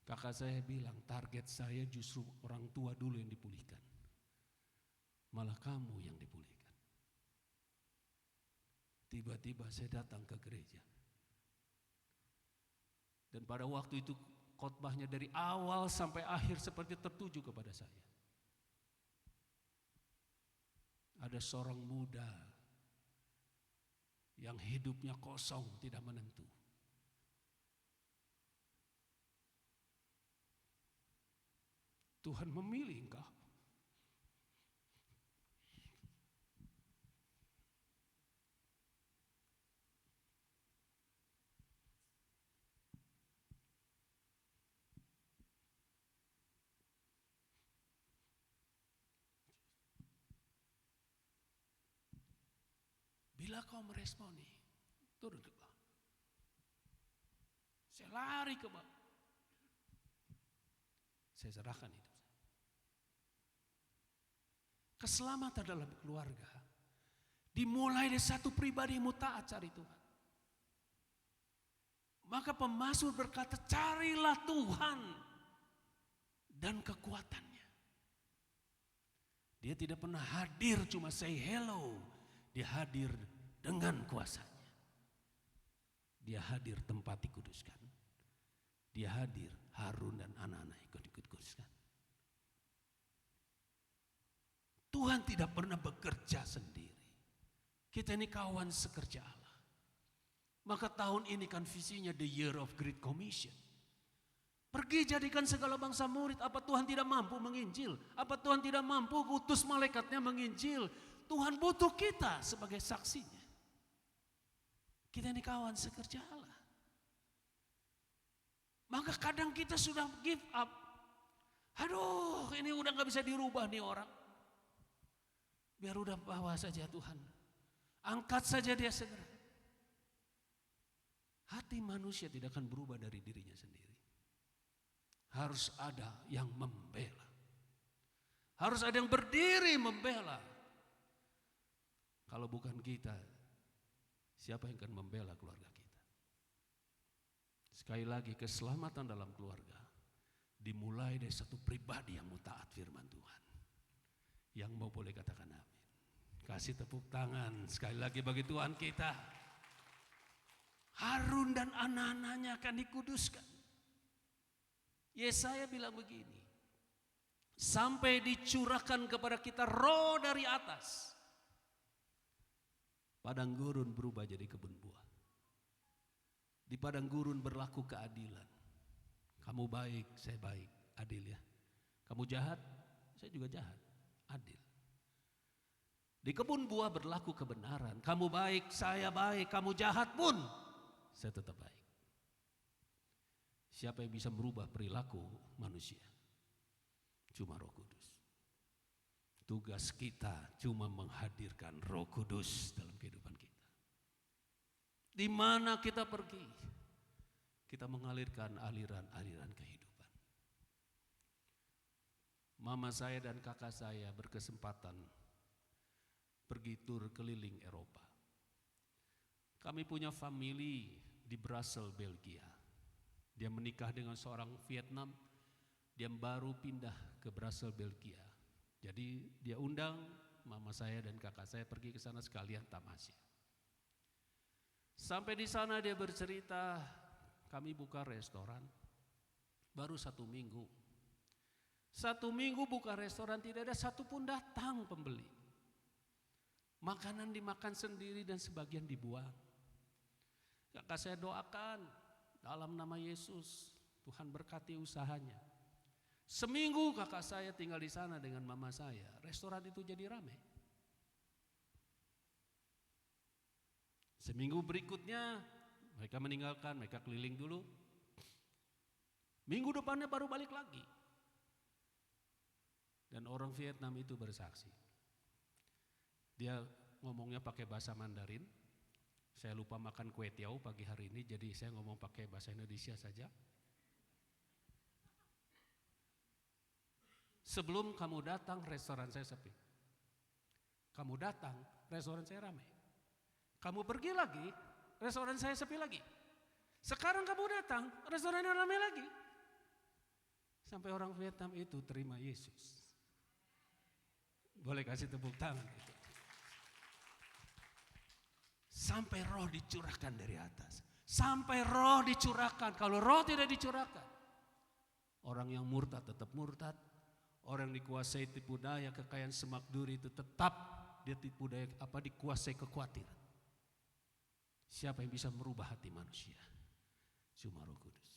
Kakak saya bilang, target saya justru orang tua dulu yang dipulihkan. Malah kamu yang dipulihkan. Tiba-tiba saya datang ke gereja. Dan pada waktu itu khotbahnya dari awal sampai akhir seperti tertuju kepada saya. Ada seorang muda yang hidupnya kosong, tidak menentu. Tuhan memilih engkau. Bila kau meresponi, turun ke bawah. Saya lari ke bawah. Saya serahkan hidup saya. Keselamatan dalam keluarga dimulai dari satu pribadi yang mau taat cari Tuhan. Maka pemazmur berkata, carilah Tuhan dan kekuatannya. Dia tidak pernah hadir cuma say hello. Dia hadir dengan kuasanya. Dia hadir tempat dikuduskan. Dia hadir Harun dan anak-anak ikut dikuduskan. Tuhan tidak pernah bekerja sendiri. Kita ini kawan sekerja Allah. Maka tahun ini kan visinya the year of great commission. Pergi jadikan segala bangsa murid. Apa Tuhan tidak mampu menginjil? Apa Tuhan tidak mampu utus malaikatnya menginjil? Tuhan butuh kita sebagai saksinya. Kita ini kawan sekerja Allah. Maka kadang kita sudah give up. Aduh, ini udah gak bisa dirubah nih orang. Biar udah bawa saja Tuhan. Angkat saja dia segera. Hati manusia tidak akan berubah dari dirinya sendiri. Harus ada yang membela. Harus ada yang berdiri membela. Kalau bukan kita, siapa yang akan membela keluarga kita? Sekali lagi, keselamatan dalam keluarga dimulai dari satu pribadi yang mau taat firman Tuhan. Yang mau boleh katakan amin. Kasih tepuk tangan sekali lagi bagi Tuhan kita. Harun dan anak-anaknya akan dikuduskan. Yesaya bilang begini, sampai dicurahkan kepada kita roh dari atas. Padang gurun berubah jadi kebun buah. Di padang gurun berlaku keadilan. Kamu baik, saya baik, adil ya. Kamu jahat, saya juga jahat, adil. Di kebun buah berlaku kebenaran. Kamu baik, saya baik, kamu jahat pun saya tetap baik. Siapa yang bisa merubah perilaku manusia? Cuma Roh Kudus. Tugas kita cuma menghadirkan Roh Kudus dalam kehidupan kita. Di mana kita pergi, kita mengalirkan aliran-aliran kehidupan. Mama saya dan kakak saya berkesempatan pergi tur keliling Eropa. Kami punya family di Brussels, Belgia. Dia menikah dengan seorang Vietnam. Dia baru pindah ke Brussels, Belgia. Jadi dia undang mama saya dan kakak saya pergi ke sana sekalian tamasya. Sampai di sana dia bercerita, kami buka restoran baru 1 minggu. 1 minggu buka restoran tidak ada satupun datang pembeli. Makanan dimakan sendiri dan sebagian dibuang. Kakak saya doakan dalam nama Yesus, Tuhan berkati usahanya. Seminggu kakak saya tinggal di sana dengan mama saya, restoran itu jadi ramai. Seminggu berikutnya mereka meninggalkan, mereka keliling dulu. Minggu depannya baru balik lagi. Dan orang Vietnam itu bersaksi. Dia ngomongnya pakai bahasa Mandarin. Saya lupa makan kue tiao pagi hari ini, jadi saya ngomong pakai bahasa Indonesia saja. Sebelum kamu datang, restoran saya sepi. Kamu datang, restoran saya ramai. Kamu pergi lagi, restoran saya sepi lagi. Sekarang kamu datang, restorannya ramai lagi. Sampai orang Vietnam itu terima Yesus. Boleh kasih tepuk tangan gitu. Sampai roh dicurahkan dari atas. Sampai roh dicurahkan. Kalau roh tidak dicurahkan, orang yang murtad tetap murtad. Orang yang dikuasai tipu daya, kekayaan semak duri itu tetap dia tipu daya, dikuasai kekhawatiran. Siapa yang bisa merubah hati manusia? Cuma Roh Kudus.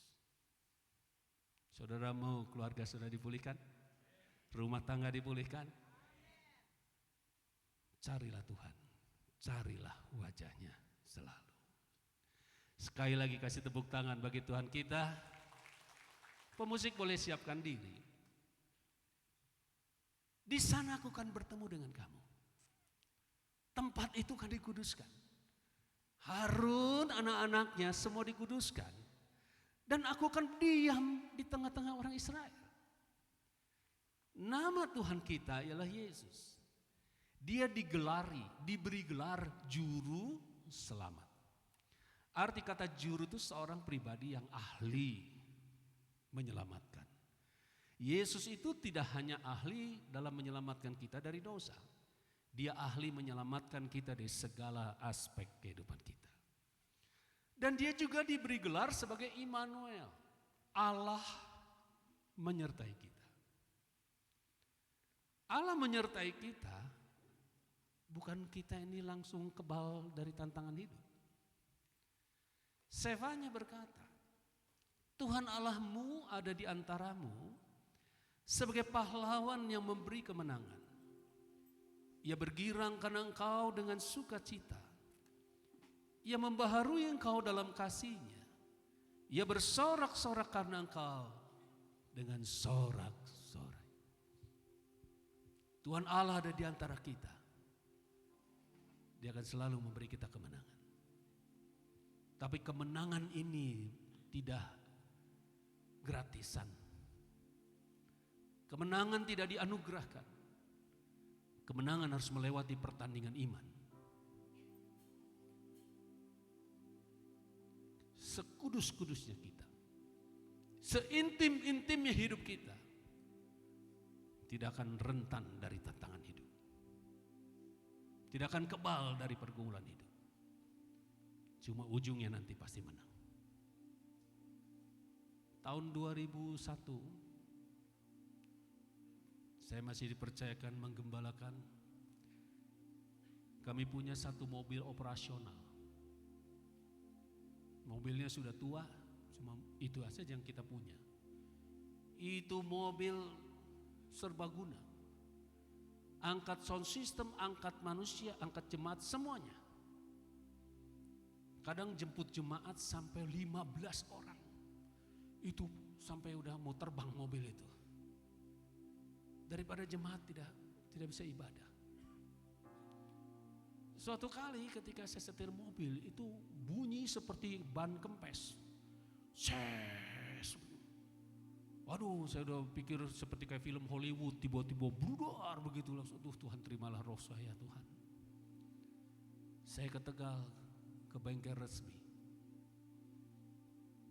Saudara mau keluarga sudah dipulihkan? Rumah tangga dipulihkan? Carilah Tuhan. Carilah wajahnya selalu. Sekali lagi kasih tepuk tangan bagi Tuhan kita. Pemusik boleh siapkan diri. Di sana aku akan bertemu dengan kamu. Tempat itu akan dikuduskan. Harun, anak-anaknya semua dikuduskan. Dan aku akan diam di tengah-tengah orang Israel. Nama Tuhan kita ialah Yesus. Dia digelari, diberi gelar juru selamat. Arti kata juru itu seorang pribadi yang ahli menyelamatkan. Yesus itu tidak hanya ahli dalam menyelamatkan kita dari dosa. Dia ahli menyelamatkan kita dari segala aspek kehidupan kita. Dan dia juga diberi gelar sebagai Immanuel. Allah menyertai kita. Allah menyertai kita, bukan kita ini langsung kebal dari tantangan hidup. Sefanya berkata, Tuhan Allahmu ada di antaramu sebagai pahlawan yang memberi kemenangan. Ia bergirang karena engkau dengan sukacita. Ia membaharui engkau dalam kasih-Nya. Ia bersorak-sorak karena engkau dengan sorak-sorai. Tuhan Allah ada di antara kita. Dia akan selalu memberi kita kemenangan. Tapi kemenangan ini tidak gratisan. Kemenangan tidak dianugerahkan. Kemenangan harus melewati pertandingan iman. Sekudus-kudusnya kita, seintim-intimnya hidup kita, tidak akan rentan dari tantangan hidup. Tidak akan kebal dari pergumulan hidup. Cuma ujungnya nanti pasti menang. Tahun 2001, saya masih dipercayakan menggembalakan. Kami punya satu mobil operasional. Mobilnya sudah tua, cuma itu saja yang kita punya. Itu mobil serbaguna. Angkat sound system, angkat manusia, angkat jemaat, semuanya. Kadang jemput jemaat sampai 15 orang. Itu sampai udah mau terbang mobil itu. Daripada jemaat tidak bisa ibadah. Suatu kali ketika saya setir mobil itu bunyi seperti ban kempes. Ses. Waduh, saya udah pikir seperti kayak film Hollywood, tiba-tiba brudar begitu langsung. Tuhan terimalah roh saya Tuhan. Saya ke Tegal, ke bengkel resmi.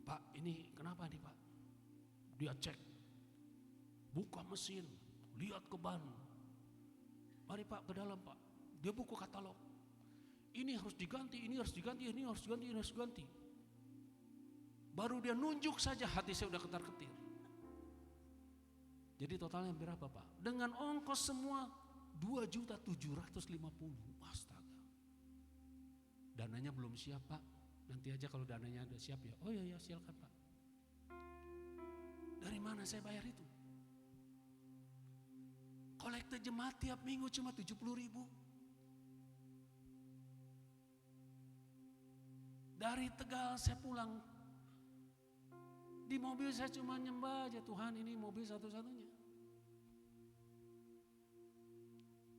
Pak, ini kenapa nih Pak? Dia cek, buka mesin, lihat ke ban. Mari Pak ke dalam Pak. Dia buku katalog. Ini harus diganti, ini harus diganti, ini harus diganti, ini harus diganti. Baru dia nunjuk saja hati saya udah ketar-ketir. Jadi totalnya berapa Pak? Dengan ongkos semua 2.750.000. Astaga. Dananya belum siap Pak. Nanti aja kalau dananya udah siap ya. Oh iya silakan Pak. Dari mana saya bayar itu? Kolekte jemaat tiap minggu cuma 70.000. Dari Tegal saya pulang. Di mobil saya cuma nyembah aja, Tuhan ini mobil satu-satunya.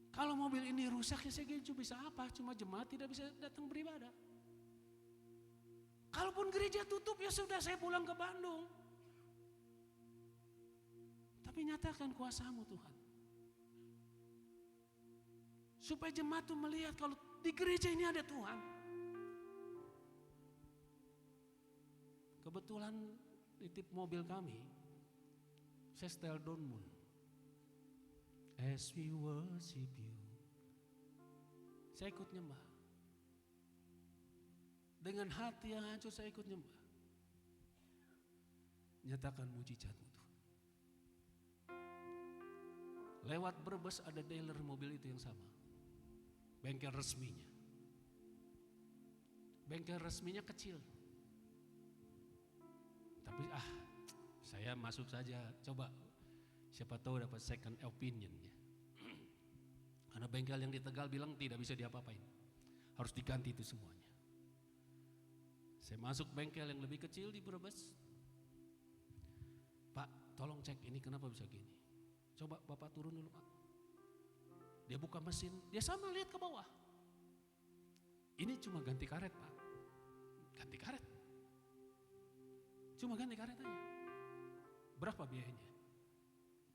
Kalau mobil ini rusak ya saya cuma bisa apa? Cuma jemaat tidak bisa datang beribadah. Kalaupun gereja tutup ya sudah saya pulang ke Bandung. Tapi nyatakan kuasa-Mu Tuhan. Supaya jemaat itu melihat kalau di gereja ini ada Tuhan. Kebetulan titip mobil kami, saya setel Don Moon. As we worship you. Saya ikut nyembah. Dengan hati yang hancur saya ikut nyembah. Nyatakan mujizat-Mu Tuhan. Lewat Brebes ada dealer mobil itu yang sama. Bengkel resminya. Bengkel resminya kecil. Tapi saya masuk saja, coba siapa tahu dapat second opinionnya. Karena bengkel yang di Tegal bilang tidak bisa diapa-apain, harus diganti itu semuanya. Saya masuk bengkel yang lebih kecil di Brebes. Pak, tolong cek ini kenapa bisa gini. Coba Bapak turun dulu Pak. Dia buka mesin, dia sama lihat ke bawah. Ini cuma ganti karet Pak, ganti karet. Cuma ganti karet aja. Berapa biayanya?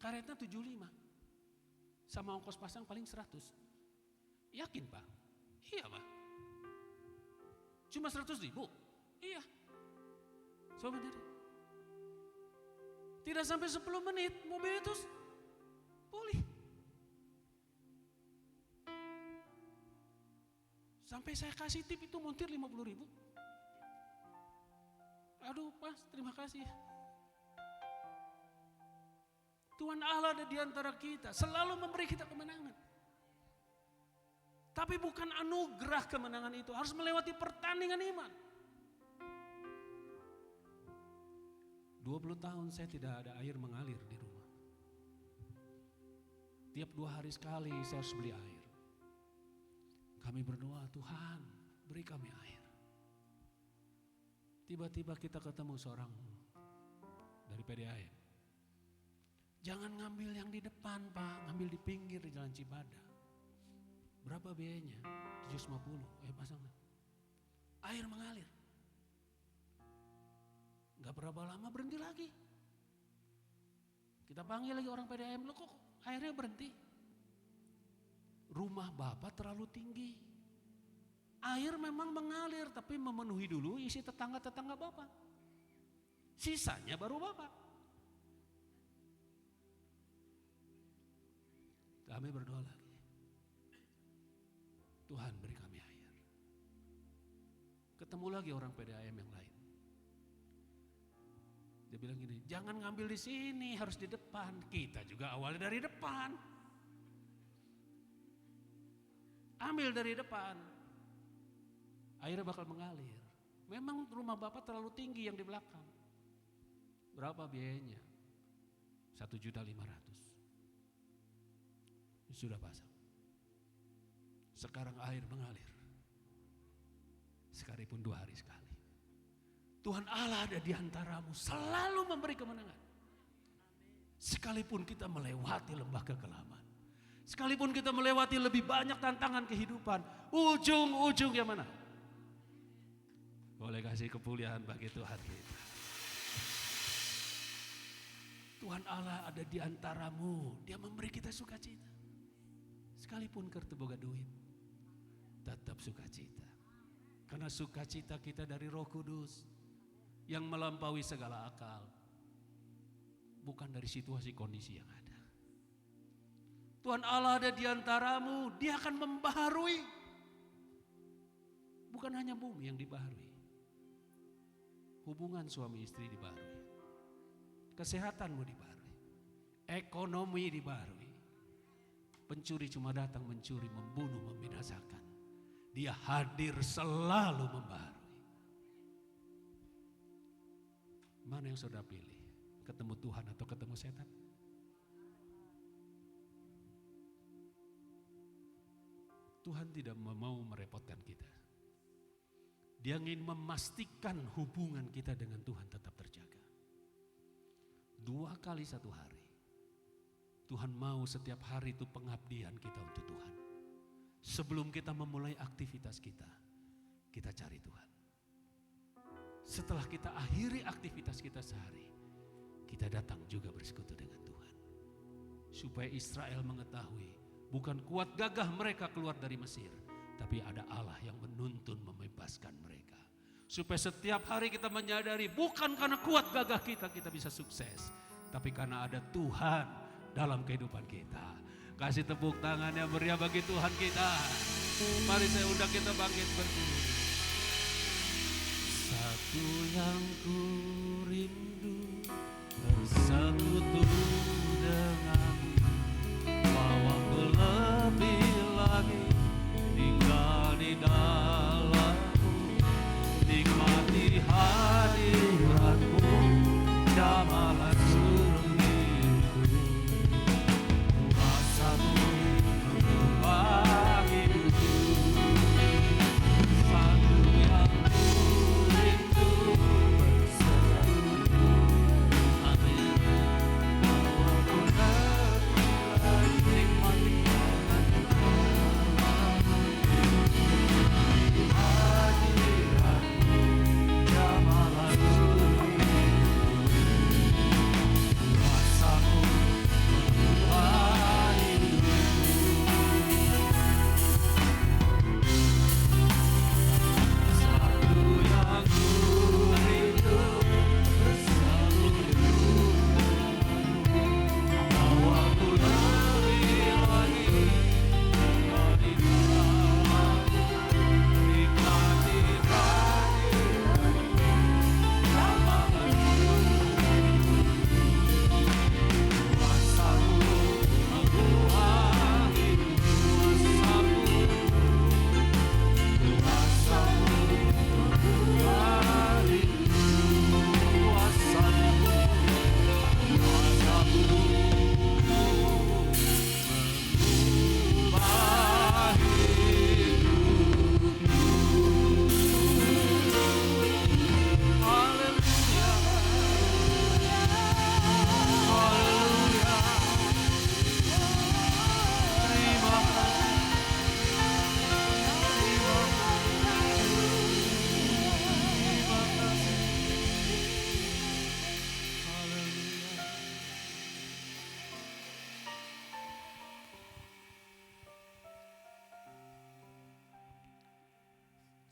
Karetnya 75. Sama ongkos pasang paling 100. Yakin Pak? Iya Pak. Cuma 100.000. Iya. Coba diri. Tidak sampai 10 menit mobil itu pulih. Sampai saya kasih tip itu montir 50.000. Aduh Mas, terima kasih. Tuhan Allah ada di antara kita, selalu memberi kita kemenangan. Tapi bukan anugerah kemenangan itu, harus melewati pertandingan iman. 20 tahun saya tidak ada air mengalir di rumah. Tiap 2 hari sekali saya harus beli air. Kami berdoa, Tuhan beri kami air. Tiba-tiba kita ketemu seorang dari PDAM. Jangan ngambil yang di depan Pak, ngambil di pinggir di Jalan Cibadak. Berapa biayanya? 750. Pasang. Air mengalir. Gak berapa lama berhenti lagi. Kita panggil lagi orang PDAM, loh kok airnya berhenti? Rumah Bapak terlalu tinggi. Air memang mengalir tapi memenuhi dulu isi tetangga-tetangga Bapak. Sisanya baru Bapak. Kami berdoa lagi. Tuhan beri kami air. Ketemu lagi orang PDAM yang lain. Dia bilang gini, jangan ngambil di sini, harus di depan. Kita juga awalnya dari depan. Ambil dari depan. Airnya bakal mengalir. Memang rumah Bapak terlalu tinggi yang di belakang. Berapa biayanya? 1.500.000. Sudah pasang. Sekarang air mengalir. Sekalipun 2 hari sekali. Tuhan Allah ada di antaramu, selalu memberi kemenangan. Sekalipun kita melewati lembah kekelaman. Sekalipun kita melewati lebih banyak tantangan kehidupan. Ujung-ujungnya mana? Boleh kasih kepuliaan bagi Tuhan kita. Tuhan Allah ada di antaramu. Dia memberi kita sukacita. Sekalipun kertu boga duit, tetap sukacita. Karena sukacita kita dari Roh Kudus yang melampaui segala akal. Bukan dari situasi kondisi yang ada. Tuhan Allah ada di antaramu, Dia akan membaharui. Bukan hanya bumi yang dibaharui. Hubungan suami istri dibaharui. Kesehatanmu dibaharui. Ekonomi dibaharui. Pencuri cuma datang mencuri, membunuh, membinasakan. Dia hadir selalu membaharui. Mana yang saudara pilih? Ketemu Tuhan atau ketemu setan? Tuhan tidak mau merepotkan kita. Dia ingin memastikan hubungan kita dengan Tuhan tetap terjaga. 2 kali 1 hari. Tuhan mau setiap hari itu pengabdian kita untuk Tuhan. Sebelum kita memulai aktivitas kita cari Tuhan. Setelah kita akhiri aktivitas kita sehari, kita datang juga bersekutu dengan Tuhan. Supaya Israel mengetahui, bukan kuat gagah mereka keluar dari Mesir, tapi ada Allah yang menuntun membebaskan mereka. Supaya setiap hari kita menyadari, bukan karena kuat gagah kita bisa sukses, tapi karena ada Tuhan dalam kehidupan kita. Kasih tepuk tangan yang meriah bagi Tuhan kita. Mari saya undang kita bangkit berdiri. Satu yang ku rindu, bersekutu denganmu, bawaku lebih lagi tinggal di dalammu, nikmati hadiratmu, damailah seluruh hidupku, rasamu mengubah hidupku. Satu yang ku rindu, bersekutu, amin.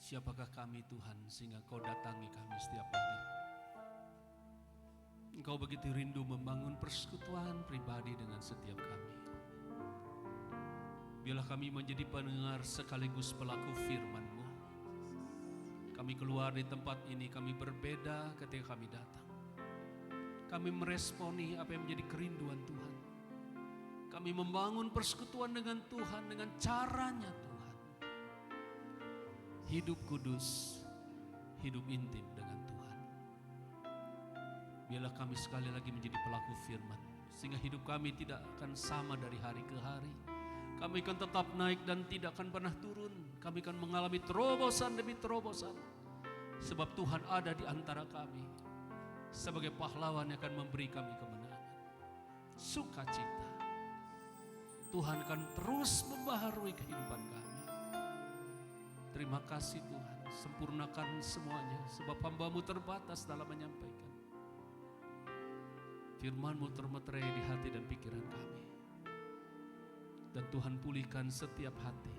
Siapakah kami Tuhan sehingga Kau datangi kami setiap pagi. Engkau begitu rindu membangun persekutuan pribadi dengan setiap kami. Biarlah kami menjadi pendengar sekaligus pelaku firman-Mu. Kami keluar di tempat ini, kami berbeda ketika kami datang. Kami meresponi apa yang menjadi kerinduan Tuhan. Kami membangun persekutuan dengan Tuhan dengan caranya Tuhan. Hidup kudus, hidup intim dengan Tuhan. Biarlah kami sekali lagi menjadi pelaku firman, sehingga hidup kami tidak akan sama dari hari ke hari. Kami akan tetap naik dan tidak akan pernah turun. Kami akan mengalami terobosan demi terobosan. Sebab Tuhan ada di antara kami. Sebagai pahlawan yang akan memberi kami kemenangan. Sukacita. Tuhan akan terus membaharui kehidupan kami. Terima kasih Tuhan. Sempurnakan semuanya. Sebab hamba-Mu terbatas dalam menyampaikan. Firman-Mu termeterai di hati dan pikiran kami. Dan Tuhan pulihkan setiap hati.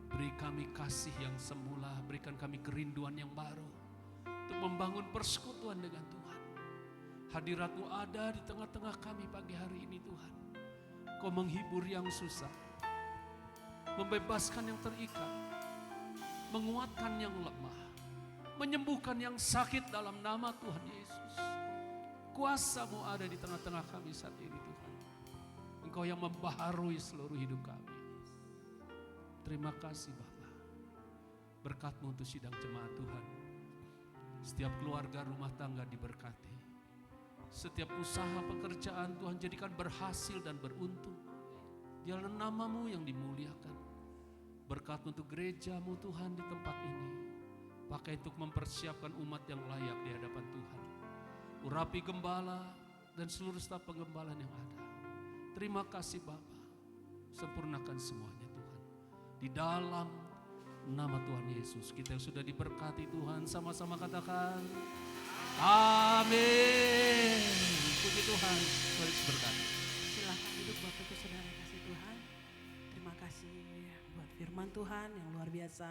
Beri kami kasih yang semula. Berikan kami kerinduan yang baru. Untuk membangun persekutuan dengan Tuhan. Hadirat-Mu ada di tengah-tengah kami pagi hari ini Tuhan. Kau menghibur yang susah. Membebaskan yang terikat. Menguatkan yang lemah. Menyembuhkan yang sakit dalam nama Tuhan Yesus. Kuasa-Mu ada di tengah-tengah kami saat ini Tuhan. Engkau yang membaharui seluruh hidup kami. Terima kasih Bapa. Berkat-Mu untuk sidang jemaat Tuhan. Setiap keluarga rumah tangga diberkati. Setiap usaha pekerjaan Tuhan jadikan berhasil dan beruntung. Biarlah nama-Mu yang dimuliakan. Berkat untuk gereja-Mu Tuhan di tempat ini. Pakai untuk mempersiapkan umat yang layak di hadapan Tuhan. Urapi gembala dan seluruh staf penggembalaan yang ada. Terima kasih Bapa. Sempurnakan semuanya Tuhan. Di dalam nama Tuhan Yesus kita yang sudah diberkati Tuhan, sama-sama katakan amin. Puji Tuhan. Tuhan Yesus berkati. Silahkan duduk Bapak Ibu Saudara kasih Tuhan. Terima kasih buat firman Tuhan yang luar biasa.